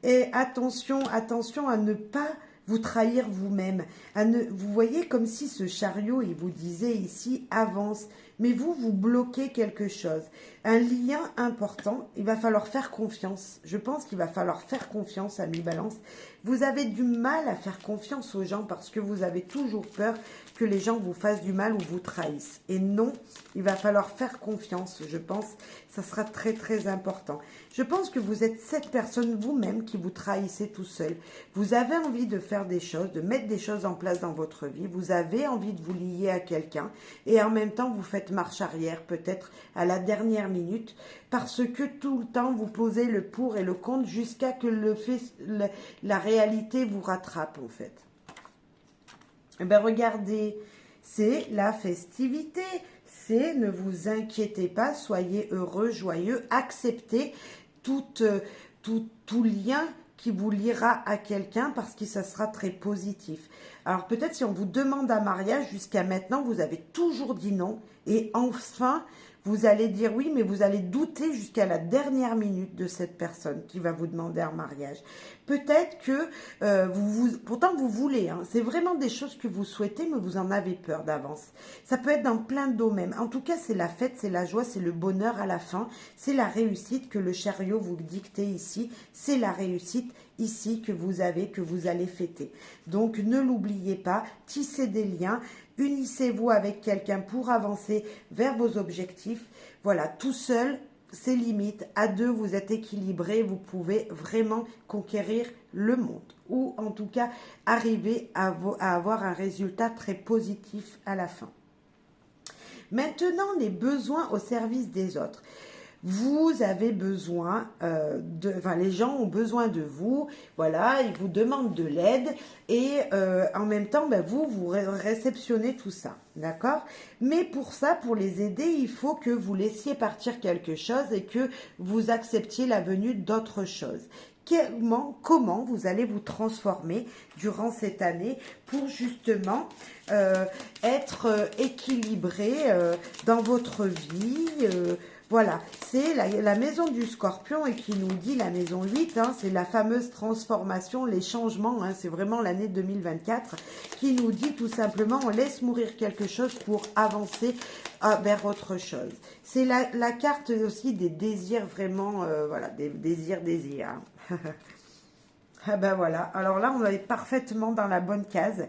Et attention à ne pas vous trahir vous-même. Vous voyez comme si ce chariot, il vous disait ici, avance. Mais vous bloquez quelque chose. Un lien important, il va falloir faire confiance. Je pense qu'il va falloir faire confiance, ami Balance. Vous avez du mal à faire confiance aux gens parce que vous avez toujours peur que les gens vous fassent du mal ou vous trahissent. Et non, il va falloir faire confiance, je pense. Ça sera très, très important. Je pense que vous êtes cette personne vous-même qui vous trahissez tout seul. Vous avez envie de faire des choses, de mettre des choses en place dans votre vie. Vous avez envie de vous lier à quelqu'un. Et en même temps, vous faites marche arrière, peut-être à la dernière minute, parce que tout le temps, vous posez le pour et le contre jusqu'à que la réalité vous rattrape, en fait. Eh bien, regardez, c'est la festivité. C'est ne vous inquiétez pas, soyez heureux, joyeux, acceptez tout lien qui vous liera à quelqu'un parce que ça sera très positif. Alors peut-être si on vous demande un mariage, jusqu'à maintenant, vous avez toujours dit non. Et enfin, vous allez dire oui, mais vous allez douter jusqu'à la dernière minute de cette personne qui va vous demander un mariage. Peut-être que pourtant vous voulez, hein, c'est vraiment des choses que vous souhaitez, mais vous en avez peur d'avance. Ça peut être dans plein de domaines. En tout cas, c'est la fête, c'est la joie, c'est le bonheur à la fin. C'est la réussite que le chariot vous dicte ici. C'est la réussite ici que vous allez fêter. Donc, ne l'oubliez pas, tissez des liens. Unissez-vous avec quelqu'un pour avancer vers vos objectifs. Voilà, tout seul, c'est limite. À deux, vous êtes équilibré. Vous pouvez vraiment conquérir le monde. Ou en tout cas, arriver à avoir un résultat très positif à la fin. Maintenant, les besoins au service des autres. vous avez besoin les gens ont besoin de vous, voilà, ils vous demandent de l'aide et en même temps, vous réceptionnez tout ça, d'accord? Mais pour ça, pour les aider, il faut que vous laissiez partir quelque chose et que vous acceptiez la venue d'autres choses. Comment vous allez vous transformer durant cette année pour justement être équilibré dans votre vie. Voilà, c'est la maison du Scorpion et qui nous dit la maison 8, hein, c'est la fameuse transformation, les changements, hein, c'est vraiment l'année 2024 qui nous dit tout simplement on laisse mourir quelque chose pour avancer vers autre chose. C'est la carte aussi des désirs vraiment, voilà, des désirs. Hein. Ah ben voilà, alors là on est parfaitement dans la bonne case.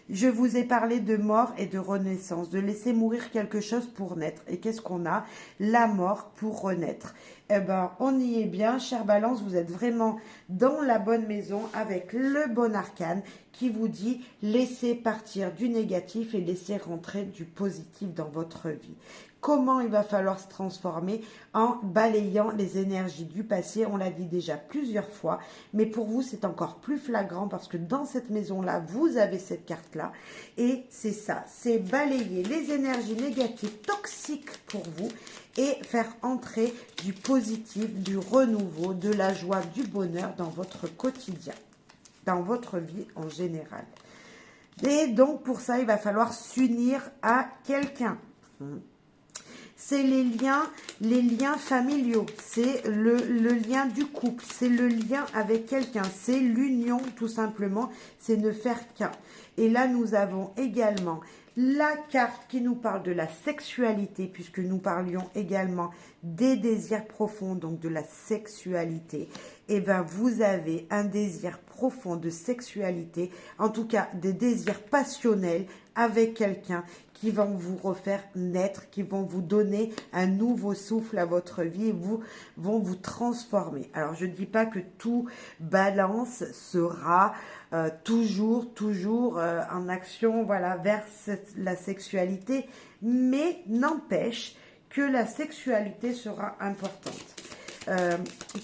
Je vous ai parlé de mort et de renaissance, de laisser mourir quelque chose pour naître. Et qu'est-ce qu'on a? La mort pour renaître. Eh ben, on y est bien, chère Balance, vous êtes vraiment dans la bonne maison avec le bon arcane qui vous dit laissez partir du négatif et laissez rentrer du positif dans votre vie. Comment il va falloir se transformer? En balayant les énergies du passé, on l'a dit déjà plusieurs fois, mais pour vous c'est encore plus flagrant parce que dans cette maison-là, vous avez cette carte-là, et c'est ça, c'est balayer les énergies négatives, toxiques pour vous, et faire entrer du positif, du renouveau, de la joie, du bonheur dans votre quotidien, dans votre vie en général. Et donc pour ça, il va falloir s'unir à quelqu'un. C'est les liens familiaux, c'est le lien du couple, c'est le lien avec quelqu'un, c'est l'union tout simplement, c'est ne faire qu'un. Et là, nous avons également la carte qui nous parle de la sexualité, puisque nous parlions également des désirs profonds, donc de la sexualité. Et bien, vous avez un désir profond de sexualité, en tout cas des désirs passionnels avec quelqu'un qui vont vous refaire naître, qui vont vous donner un nouveau souffle à votre vie et vont vous transformer. Alors, je ne dis pas que tout Balance sera toujours en action, voilà, vers la sexualité, mais n'empêche que la sexualité sera importante.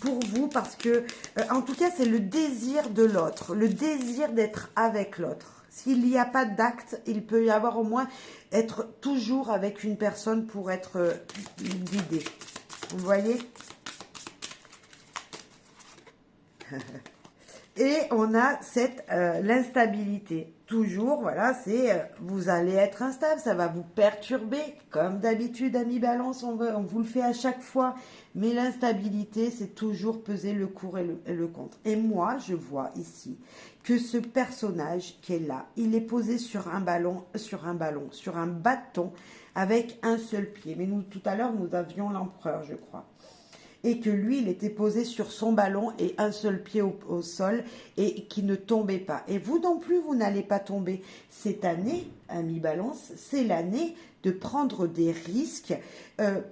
Pour vous, parce que, en tout cas, c'est le désir de l'autre, le désir d'être avec l'autre. S'il n'y a pas d'acte, il peut y avoir au moins être toujours avec une personne pour être guidé. Vous voyez? Et on a l'instabilité. Toujours, voilà, c'est vous allez être instable, ça va vous perturber. Comme d'habitude, amis Balance, on vous le fait à chaque fois. Mais l'instabilité, c'est toujours peser le pour et le contre. Et moi, je vois ici que ce personnage qui est là, il est posé sur un bâton avec un seul pied. Mais nous, tout à l'heure, nous avions l'empereur, je crois. Et que lui, il était posé sur son ballon et un seul pied au sol et qui ne tombait pas. Et vous non plus, vous n'allez pas tomber. Cette année, ami Balance, c'est l'année de prendre des risques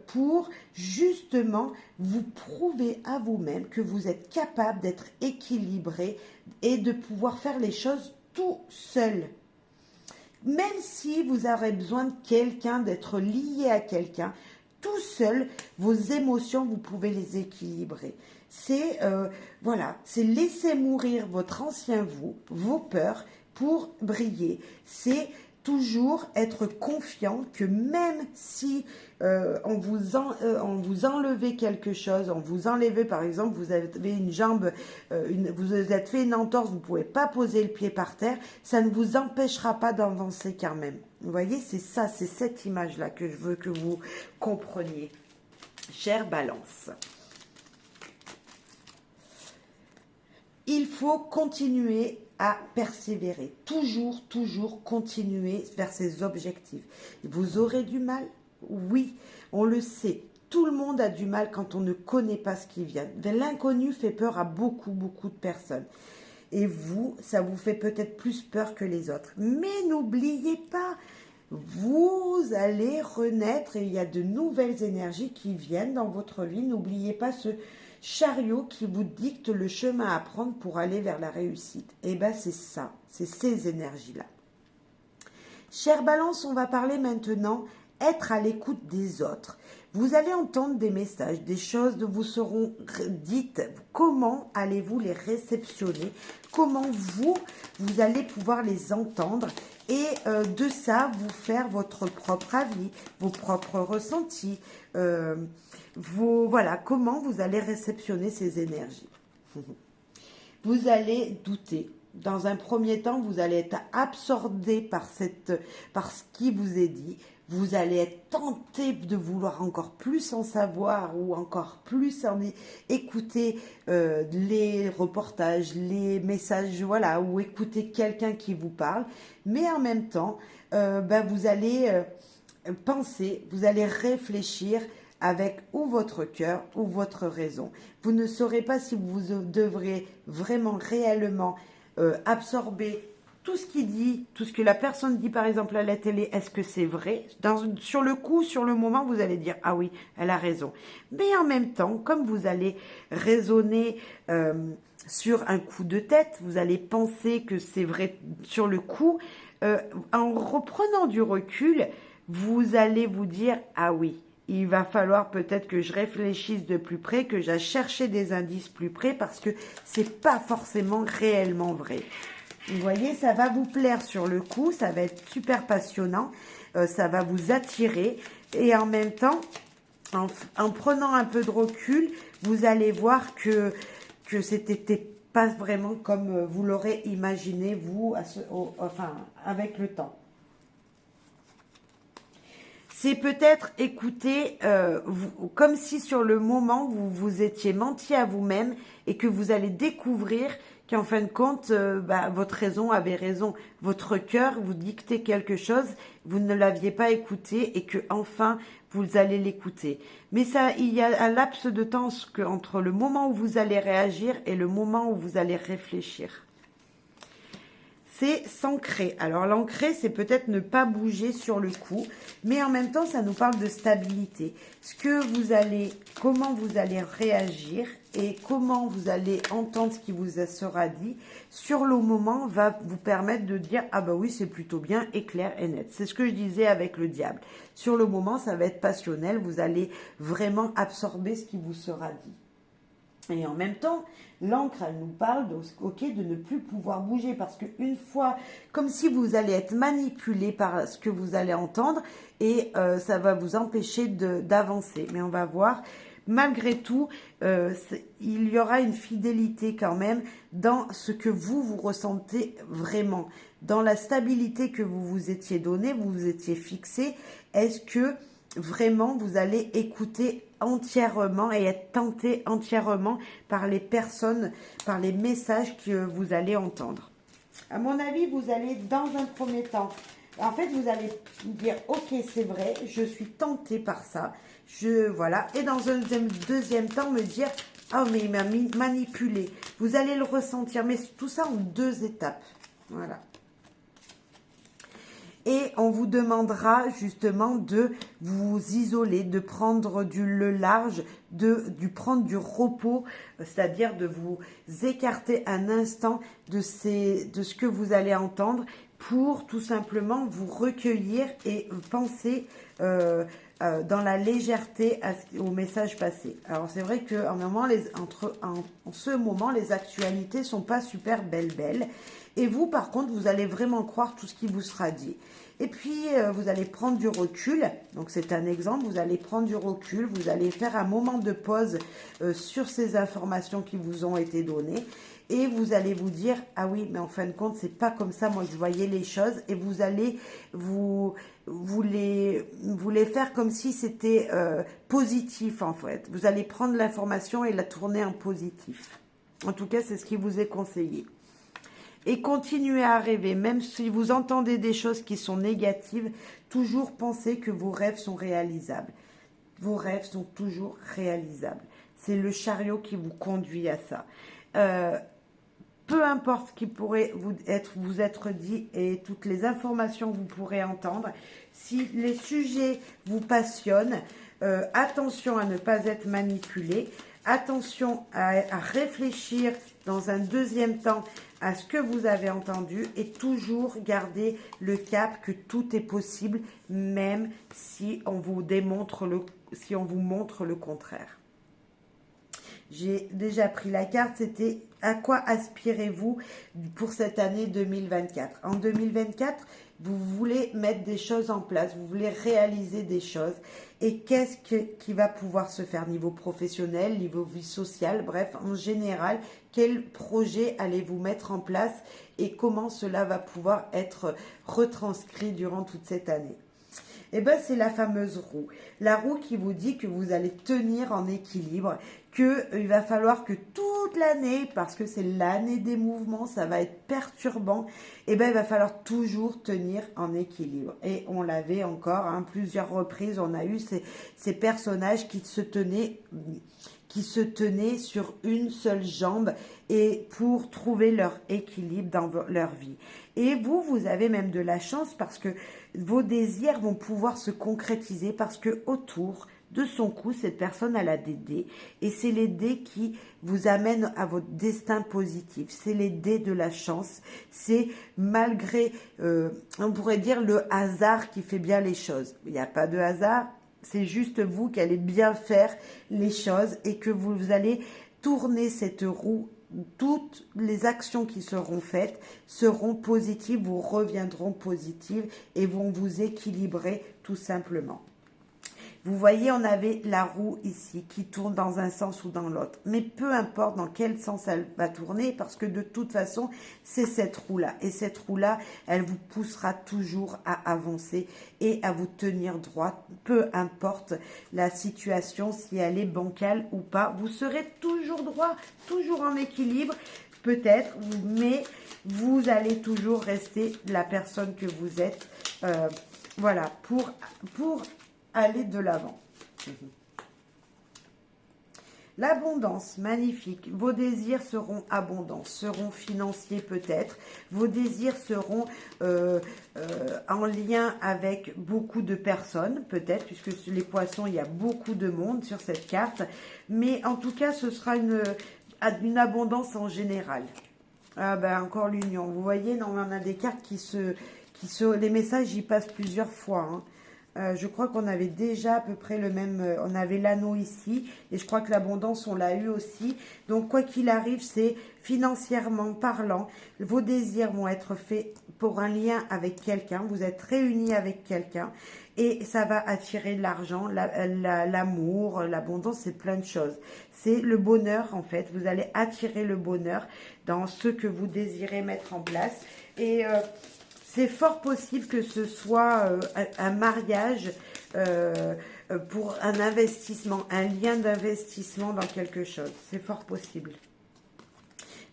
pour justement vous prouver à vous-même que vous êtes capable d'être équilibré et de pouvoir faire les choses tout seul. Même si vous aurez besoin de quelqu'un, d'être lié à quelqu'un, tout seul, vos émotions, vous pouvez les équilibrer. C'est voilà, c'est laisser mourir votre ancien vous, vos peurs pour briller. C'est toujours être confiant que même si on vous enlevait quelque chose, on vous enlevait par exemple, vous avez une jambe, vous êtes fait une entorse, vous ne pouvez pas poser le pied par terre, ça ne vous empêchera pas d'avancer quand même. Vous voyez, c'est ça, c'est cette image-là que je veux que vous compreniez. Chère Balance. Il faut continuer à persévérer. Toujours continuer vers ses objectifs. Vous aurez du mal? Oui, on le sait. Tout le monde a du mal quand on ne connaît pas ce qui vient. L'inconnu fait peur à beaucoup de personnes. Et vous, ça vous fait peut-être plus peur que les autres. Mais n'oubliez pas, vous allez renaître et il y a de nouvelles énergies qui viennent dans votre vie. N'oubliez pas ce chariot qui vous dicte le chemin à prendre pour aller vers la réussite. Et bien c'est ça, c'est ces énergies-là. Chère Balance, on va parler maintenant être à l'écoute des autres. Vous allez entendre des messages, des choses vous seront dites. Comment allez-vous les réceptionner? Comment vous allez pouvoir les entendre? Et de ça, vous faire votre propre avis, vos propres ressentis. Voilà, comment vous allez réceptionner ces énergies. Vous allez douter. Dans un premier temps, vous allez être absorbé par ce qui vous est dit. Vous allez être tenté de vouloir encore plus en savoir ou encore plus en écouter les reportages, les messages, voilà, ou écouter quelqu'un qui vous parle. Mais en même temps, vous allez penser, vous allez réfléchir avec ou votre cœur ou votre raison. Vous ne saurez pas si vous devrez vraiment, réellement absorber tout ce qu'il dit, tout ce que la personne dit par exemple à la télé. Est-ce que c'est vrai? Sur le coup, sur le moment, vous allez dire ah oui, elle a raison. Mais en même temps, comme vous allez raisonner sur un coup de tête, vous allez penser que c'est vrai sur le coup, en reprenant du recul, vous allez vous dire ah oui, il va falloir peut-être que je réfléchisse de plus près, que j'aille chercher des indices plus près parce que c'est pas forcément réellement vrai. Vous voyez, ça va vous plaire sur le coup, ça va être super passionnant, ça va vous attirer et en même temps, en prenant un peu de recul, vous allez voir que c'était pas vraiment comme vous l'aurez imaginé vous, avec le temps. C'est peut-être écouter comme si sur le moment vous vous étiez menti à vous-même et que vous allez découvrir qu'en fin de compte, votre raison avait raison. Votre cœur vous dictait quelque chose, vous ne l'aviez pas écouté et que enfin vous allez l'écouter. Mais ça, il y a un laps de temps entre le moment où vous allez réagir et le moment où vous allez réfléchir. C'est s'ancrer. Alors l'ancrer, c'est peut-être ne pas bouger sur le coup, mais en même temps, ça nous parle de stabilité. Comment vous allez réagir et comment vous allez entendre ce qui vous sera dit sur le moment va vous permettre de dire ah bah oui, c'est plutôt bien et clair et net. C'est ce que je disais avec le diable. Sur le moment, ça va être passionnel, vous allez vraiment absorber ce qui vous sera dit. Et en même temps, l'encre, elle nous parle de ne plus pouvoir bouger parce qu'une fois, comme si vous allez être manipulé par ce que vous allez entendre et ça va vous empêcher d'avancer. Mais on va voir, malgré tout, il y aura une fidélité quand même dans ce que vous ressentez vraiment. Dans la stabilité que vous vous étiez donnée, vous vous étiez fixé, est-ce que vraiment vous allez écouter entièrement et être tenté entièrement par les personnes, par les messages que vous allez entendre. À mon avis, vous allez dans un premier temps, en fait, vous allez dire ok, c'est vrai, je suis tenté par ça, voilà, et dans un deuxième temps me dire ah mais il m'a manipulé. Vous allez le ressentir, mais tout ça en 2 étapes, voilà. Et on vous demandera justement de vous isoler, de prendre le large, de prendre du repos, c'est-à-dire de vous écarter un instant de ce que vous allez entendre pour tout simplement vous recueillir et penser dans la légèreté au message passé. Alors c'est vrai qu'en ce moment, les actualités sont pas super belles. Et vous, par contre, vous allez vraiment croire tout ce qui vous sera dit. Et puis, vous allez prendre du recul. Donc, c'est un exemple. Vous allez prendre du recul. Vous allez faire un moment de pause sur ces informations qui vous ont été données. Et vous allez vous dire, ah oui, mais en fin de compte, c'est pas comme ça, moi, je voyais les choses. Et vous allez vous les faire comme si c'était positif, en fait. Vous allez prendre l'information et la tourner en positif. En tout cas, c'est ce qui vous est conseillé. Et continuez à rêver, même si vous entendez des choses qui sont négatives, toujours pensez que vos rêves sont réalisables. Vos rêves sont toujours réalisables. C'est le chariot qui vous conduit à ça. Peu importe ce qui pourrait vous être dit et toutes les informations que vous pourrez entendre, si les sujets vous passionnent, attention à ne pas être manipulé. Attention à réfléchir dans un deuxième temps à ce que vous avez entendu et toujours garder le cap que tout est possible, même si on vous montre le contraire. J'ai déjà pris la carte, c'était à quoi aspirez-vous pour cette année 2024? En 2024, vous voulez mettre des choses en place, vous voulez réaliser des choses. Et qu'est-ce qui va pouvoir se faire niveau professionnel, niveau vie sociale, bref, en général, quel projet allez-vous mettre en place et comment cela va pouvoir être retranscrit durant toute cette année? Eh bien, c'est la fameuse roue. La roue qui vous dit que vous allez tenir en équilibre, qu'il va falloir que toute l'année, parce que c'est l'année des mouvements, ça va être perturbant, eh bien, il va falloir toujours tenir en équilibre. Et on l'avait encore, plusieurs reprises, on a eu ces personnages qui se tenaient sur une seule jambe et pour trouver leur équilibre dans leur vie. Et vous avez même de la chance parce que vos désirs vont pouvoir se concrétiser parce que autour de son cou, cette personne elle a des dés et c'est les dés qui vous amènent à votre destin positif. C'est les dés de la chance. C'est malgré, on pourrait dire, le hasard qui fait bien les choses. Il n'y a pas de hasard. C'est juste vous qui allez bien faire les choses et que vous allez tourner cette roue. Toutes les actions qui seront faites seront positives, vous reviendront positives et vont vous équilibrer tout simplement. Vous voyez, on avait la roue ici qui tourne dans un sens ou dans l'autre. Mais peu importe dans quel sens elle va tourner parce que de toute façon, c'est cette roue-là. Et cette roue-là, elle vous poussera toujours à avancer et à vous tenir droit. Peu importe la situation, si elle est bancale ou pas, vous serez toujours droit, toujours en équilibre. Peut-être, mais vous allez toujours rester la personne que vous êtes. Voilà, pour aller de l'avant. L'abondance, magnifique. Vos désirs seront abondants, seront financiers peut-être. Vos désirs seront en lien avec beaucoup de personnes, peut-être, puisque les poissons, il y a beaucoup de monde sur cette carte. Mais en tout cas, ce sera une abondance en général. Ah ben, encore l'union. Vous voyez, non, on a des cartes les messages, y passent plusieurs fois, je crois qu'on avait déjà à peu près le même, on avait l'anneau ici, et je crois que l'abondance, on l'a eu aussi. Donc, quoi qu'il arrive, c'est financièrement parlant, vos désirs vont être faits pour un lien avec quelqu'un, vous êtes réunis avec quelqu'un, et ça va attirer l'argent, l'amour, l'abondance, c'est plein de choses. C'est le bonheur, en fait, vous allez attirer le bonheur dans ce que vous désirez mettre en place, et c'est fort possible que ce soit un mariage pour un investissement, un lien d'investissement dans quelque chose. C'est fort possible.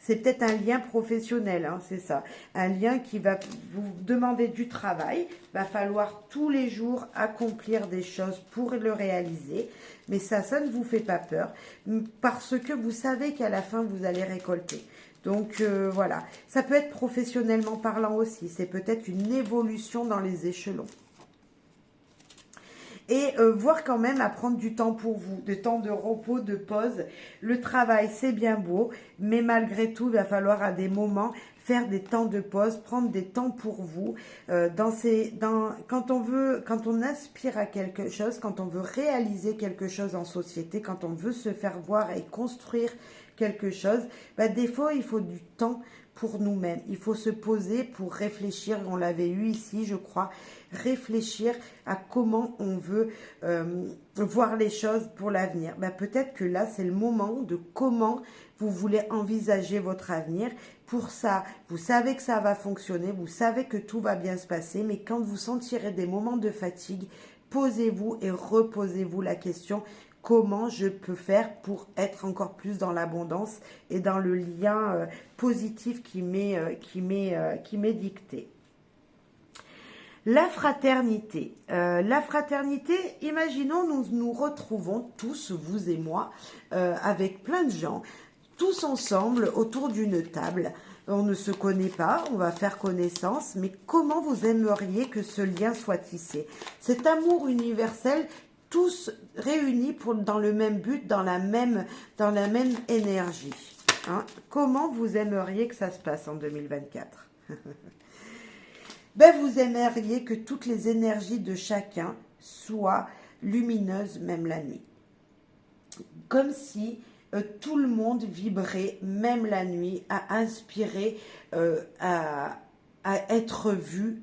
C'est peut-être un lien professionnel, c'est ça. Un lien qui va vous demander du travail. Il va falloir tous les jours accomplir des choses pour le réaliser. Mais ça ne vous fait pas peur parce que vous savez qu'à la fin, vous allez récolter. Donc voilà, ça peut être professionnellement parlant aussi, c'est peut-être une évolution dans les échelons. Et voir quand même à prendre du temps pour vous, de temps de repos, de pause. Le travail, c'est bien beau, mais malgré tout, il va falloir à des moments faire des temps de pause, prendre des temps pour vous. Quand on aspire à quelque chose, quand on veut réaliser quelque chose en société, quand on veut se faire voir et construire quelque chose, des fois, il faut du temps pour nous-mêmes. Il faut se poser pour réfléchir. On l'avait eu ici, je crois. Réfléchir à comment on veut voir les choses pour l'avenir. Peut-être que là, c'est le moment de comment vous voulez envisager votre avenir. Pour ça, vous savez que ça va fonctionner, vous savez que tout va bien se passer, mais quand vous sentirez des moments de fatigue, posez-vous et reposez-vous la question: comment je peux faire pour être encore plus dans l'abondance et dans le lien positif qui m'est dicté. La fraternité. Imaginons, nous nous retrouvons tous, vous et moi, avec plein de gens, tous ensemble autour d'une table. On ne se connaît pas, on va faire connaissance, mais comment vous aimeriez que ce lien soit tissé? Cet amour universel, tous réunis dans le même but, dans la même énergie. Hein. Comment vous aimeriez que ça se passe en 2024? Ben, vous aimeriez que toutes les énergies de chacun soient lumineuses, même la nuit. Comme si tout le monde vibrait, même la nuit, à inspirer, à être vu.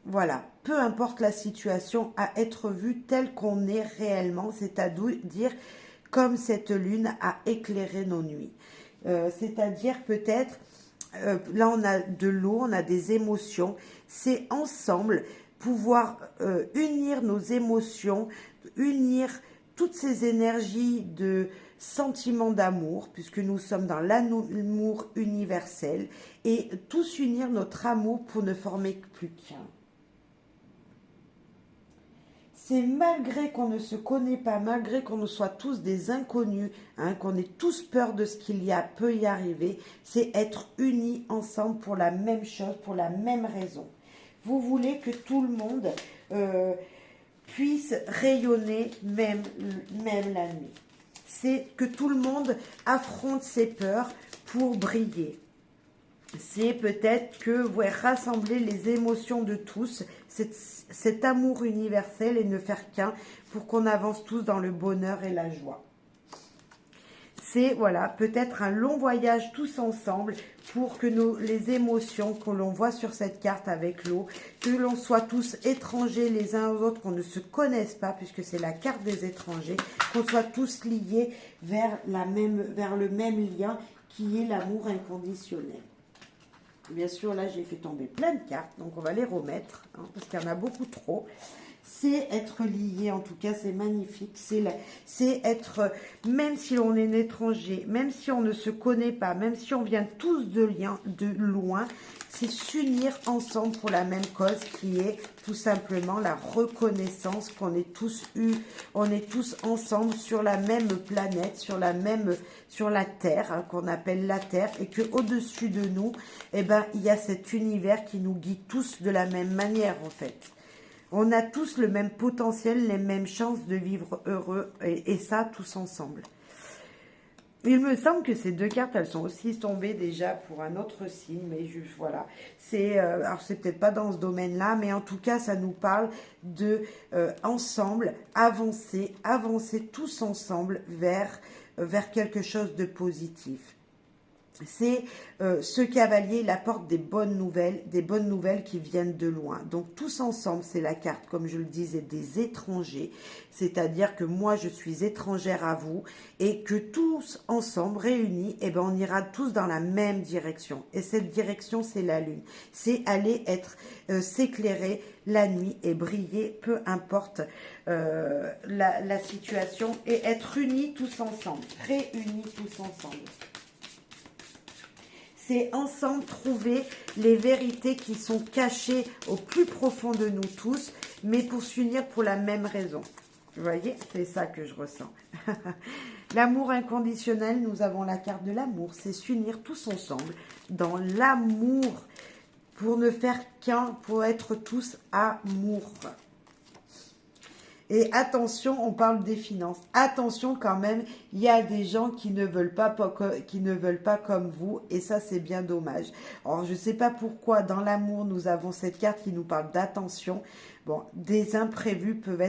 Voilà, peu importe la situation, à être vu tel qu'on est réellement, c'est-à-dire comme cette lune a éclairé nos nuits. C'est-à-dire peut-être, là on a de l'eau, on a des émotions, c'est ensemble pouvoir unir nos émotions, unir toutes ces énergies de sentiments d'amour, puisque nous sommes dans l'amour universel, et tous unir notre amour pour ne former plus qu'un. C'est malgré qu'on ne se connaît pas, malgré qu'on ne soit tous des inconnus, hein, qu'on ait tous peur de ce qu'il peut y arriver, c'est être unis ensemble pour la même chose, pour la même raison. Vous voulez que tout le monde puisse rayonner même la nuit. C'est que tout le monde affronte ses peurs pour briller. C'est peut-être que vous rassembler les émotions de tous, cet amour universel et ne faire qu'un pour qu'on avance tous dans le bonheur et la joie. C'est voilà, peut-être un long voyage tous ensemble pour que les émotions que l'on voit sur cette carte avec l'eau, que l'on soit tous étrangers les uns aux autres, qu'on ne se connaisse pas puisque c'est la carte des étrangers, qu'on soit tous liés vers le même lien qui est l'amour inconditionnel. Bien sûr, là, j'ai fait tomber plein de cartes, donc on va les remettre, hein, parce qu'il y en a beaucoup trop. C'est être lié, en tout cas, c'est magnifique. C'est être, même si on est étranger, même si on ne se connaît pas, même si on vient tous de loin, c'est s'unir ensemble pour la même cause qui est tout simplement la reconnaissance qu'on est tous on est tous ensemble sur la même planète, sur la Terre, hein, qu'on appelle la Terre, et que au-dessus de nous, eh ben, il y a cet univers qui nous guide tous de la même manière, en fait. On a tous le même potentiel, les mêmes chances de vivre heureux, et ça, tous ensemble. Il me semble que ces deux cartes, elles sont aussi tombées déjà pour un autre signe, mais voilà. Alors, c'est peut-être pas dans ce domaine-là, mais en tout cas, ça nous parle de ensemble, avancer tous ensemble vers quelque chose de positif. C'est ce cavalier, il apporte des bonnes nouvelles qui viennent de loin. Donc tous ensemble, c'est la carte, comme je le disais, des étrangers. C'est-à-dire que moi, je suis étrangère à vous et que tous ensemble, réunis, eh ben, on ira tous dans la même direction. Et cette direction, c'est la lune. C'est aller s'éclairer la nuit et briller, peu importe la situation, et être unis tous ensemble, réunis tous ensemble. C'est ensemble trouver les vérités qui sont cachées au plus profond de nous tous, mais pour s'unir pour la même raison. Vous voyez, c'est ça que je ressens. L'amour inconditionnel, nous avons la carte de l'amour. C'est s'unir tous ensemble dans l'amour pour ne faire qu'un, pour être tous amour. Et attention, on parle des finances. Attention quand même, il y a des gens qui ne veulent pas comme vous, et ça c'est bien dommage. Alors je ne sais pas pourquoi dans l'amour nous avons cette carte qui nous parle d'attention. Bon, des imprévus peuvent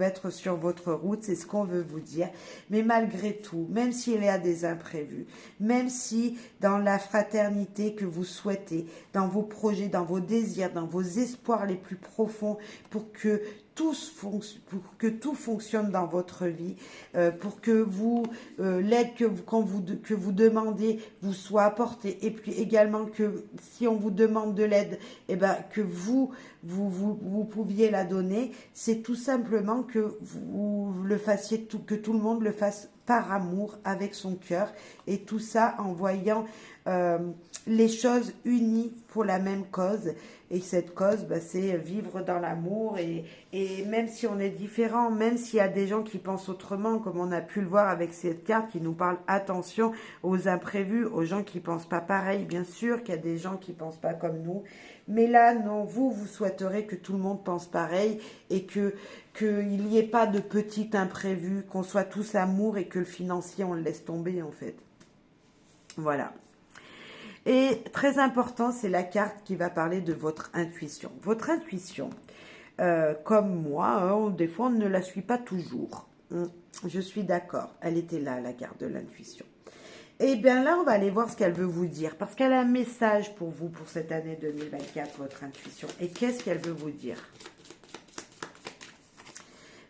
être sur votre route, c'est ce qu'on veut vous dire. Mais malgré tout, même s'il y a des imprévus, même si dans la fraternité que vous souhaitez, dans vos projets, dans vos désirs, dans vos espoirs les plus profonds, pour que tout fonctionne dans votre vie, pour que l'aide que vous demandez vous soit apportée, et puis également que si on vous demande de l'aide, eh ben, que vous pouviez la donner, c'est tout simplement que vous le fassiez, que tout le monde le fasse par amour, avec son cœur, et tout ça en voyant les choses unies pour la même cause. Et cette cause, bah, c'est vivre dans l'amour, et même si on est différent, même s'il y a des gens qui pensent autrement, comme on a pu le voir avec cette carte qui nous parle attention aux imprévus, aux gens qui pensent pas pareil, bien sûr qu'il y a des gens qui pensent pas comme nous, mais là, non, vous souhaiterez que tout le monde pense pareil, et que qu'il n'y ait pas de petit imprévu, qu'on soit tous amour et que le financier, on le laisse tomber en fait. Voilà. Et très important, c'est la carte qui va parler de votre intuition. Votre intuition, comme moi, hein, des fois on ne la suit pas toujours. Je suis d'accord, elle était là, la carte de l'intuition. Et bien là, on va aller voir ce qu'elle veut vous dire, parce qu'elle a un message pour vous pour cette année 2024, votre intuition. Et qu'est-ce qu'elle veut vous dire?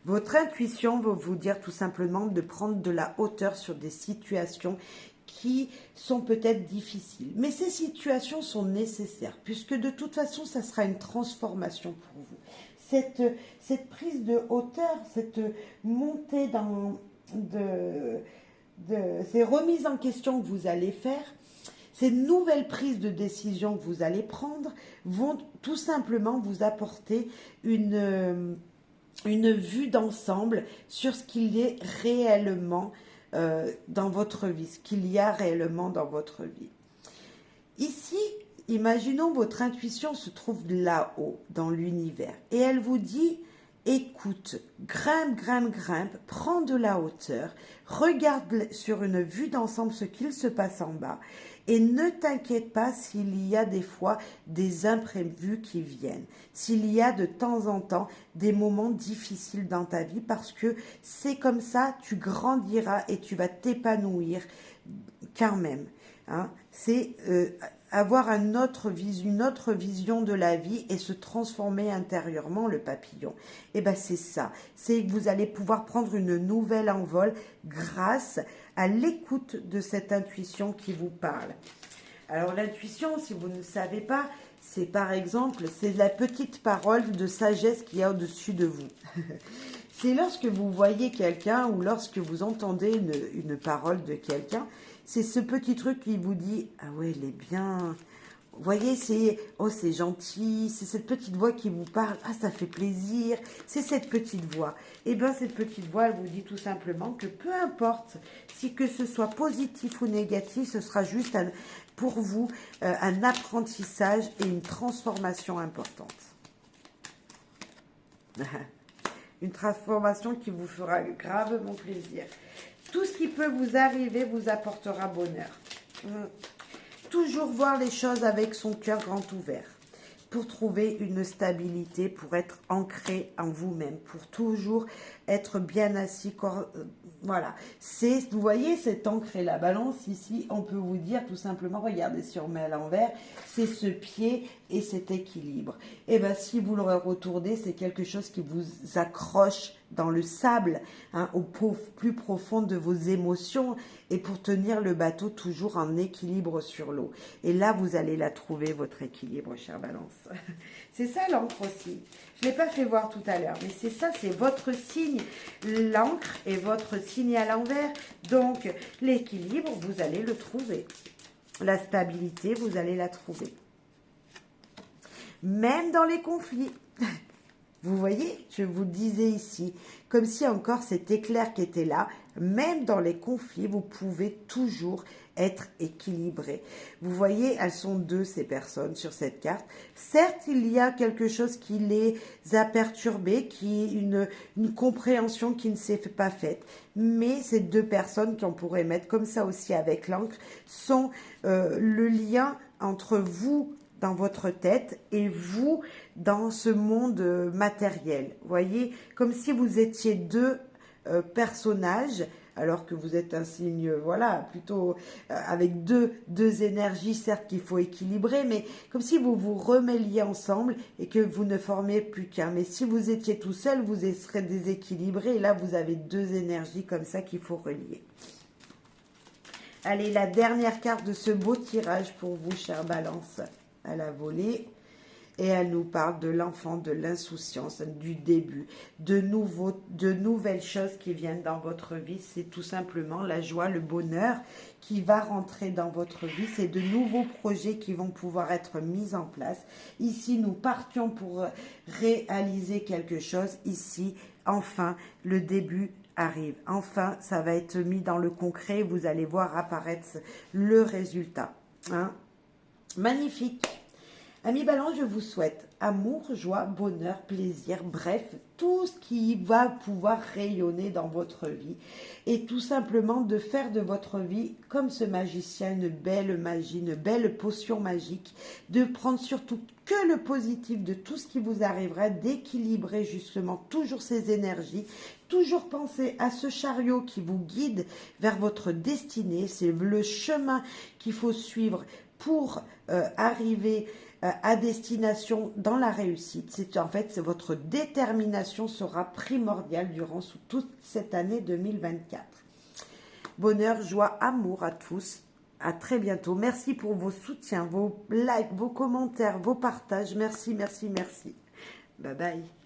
Votre intuition va vous dire tout simplement de prendre de la hauteur sur des situations qui sont peut-être difficiles. Mais ces situations sont nécessaires, puisque de toute façon, ça sera une transformation pour vous. Cette prise de hauteur, cette montée ces remises en question que vous allez faire, ces nouvelles prises de décision que vous allez prendre vont tout simplement vous apporter une vue d'ensemble sur ce qu'il y a réellement dans votre vie, ce qu'il y a réellement dans votre vie. Ici, imaginons votre intuition se trouve là-haut dans l'univers et elle vous dit: écoute, grimpe, grimpe, grimpe, prends de la hauteur, regarde sur une vue d'ensemble ce qu'il se passe en bas et ne t'inquiète pas s'il y a des fois des imprévus qui viennent, s'il y a de temps en temps des moments difficiles dans ta vie, parce que c'est comme ça, tu grandiras et tu vas t'épanouir quand même. Hein. C'est avoir une autre vision de la vie et se transformer intérieurement, le papillon. Et bien c'est ça, c'est que vous allez pouvoir prendre une nouvelle envol grâce à l'écoute de cette intuition qui vous parle. Alors l'intuition, si vous ne savez pas, c'est par exemple, c'est la petite parole de sagesse qu'il y a au-dessus de vous. C'est lorsque vous voyez quelqu'un ou lorsque vous entendez une parole de quelqu'un, c'est ce petit truc qui vous dit: ah ouais, il est bien. Vous voyez, c'est gentil, c'est cette petite voix qui vous parle, ah ça fait plaisir, c'est cette petite voix. Et bien cette petite voix, elle vous dit tout simplement que peu importe si que ce soit positif ou négatif, ce sera juste pour vous un apprentissage et une transformation importante. Une transformation qui vous fera gravement plaisir. Tout ce qui peut vous arriver vous apportera bonheur. Toujours voir les choses avec son cœur grand ouvert, pour trouver une stabilité, pour être ancré en vous-même, pour toujours être bien assis. Voilà, vous voyez cette ancré, la balance ici, on peut vous dire tout simplement, regardez si on met à l'envers, c'est ce pied et cet équilibre. Et bien si vous le retournez, c'est quelque chose qui vous accroche dans le sable, hein, au plus profond de vos émotions, et pour tenir le bateau toujours en équilibre sur l'eau. Et là, vous allez la trouver, votre équilibre, chère Balance. C'est ça l'encre aussi. Je ne l'ai pas fait voir tout à l'heure, mais c'est ça, c'est votre signe. L'encre est votre signe à l'envers. Donc, l'équilibre, vous allez le trouver. La stabilité, vous allez la trouver. Même dans les conflits. Vous voyez, je vous le disais ici, comme si encore cet éclair qui était là, même dans les conflits, vous pouvez toujours être équilibré. Vous voyez, elles sont deux, ces personnes, sur cette carte. Certes, il y a quelque chose qui les a perturbées, qui est une compréhension qui ne s'est pas faite. Mais ces deux personnes, qu'on pourrait mettre comme ça aussi avec l'encre, sont le lien entre vous, dans votre tête, et vous dans ce monde matériel. Vous voyez, comme si vous étiez deux personnages, alors que vous êtes un signe, voilà, plutôt avec deux énergies, certes qu'il faut équilibrer, mais comme si vous vous remêliez ensemble et que vous ne formiez plus qu'un. Mais si vous étiez tout seul, vous serez déséquilibré, et là vous avez deux énergies comme ça qu'il faut relier. Allez, la dernière carte de ce beau tirage pour vous, chère Balance. Elle a volé et elle nous parle de l'enfant, de l'insouciance, du début, de nouvelles choses qui viennent dans votre vie. C'est tout simplement la joie, le bonheur qui va rentrer dans votre vie. C'est de nouveaux projets qui vont pouvoir être mis en place. Ici, nous partions pour réaliser quelque chose. Ici, enfin, le début arrive. Enfin, ça va être mis dans le concret. Vous allez voir apparaître le résultat. Hein? Magnifique. Amis Balance, je vous souhaite amour, joie, bonheur, plaisir, bref, tout ce qui va pouvoir rayonner dans votre vie et tout simplement de faire de votre vie, comme ce magicien, une belle magie, une belle potion magique, de prendre surtout que le positif de tout ce qui vous arrivera, d'équilibrer justement toujours ces énergies, toujours penser à ce chariot qui vous guide vers votre destinée, c'est le chemin qu'il faut suivre pour arriver à destination dans la réussite. C'est en fait, votre détermination sera primordiale durant toute cette année 2024. Bonheur, joie, amour à tous. À très bientôt. Merci pour vos soutiens, vos likes, vos commentaires, vos partages. Merci, merci, merci. Bye bye.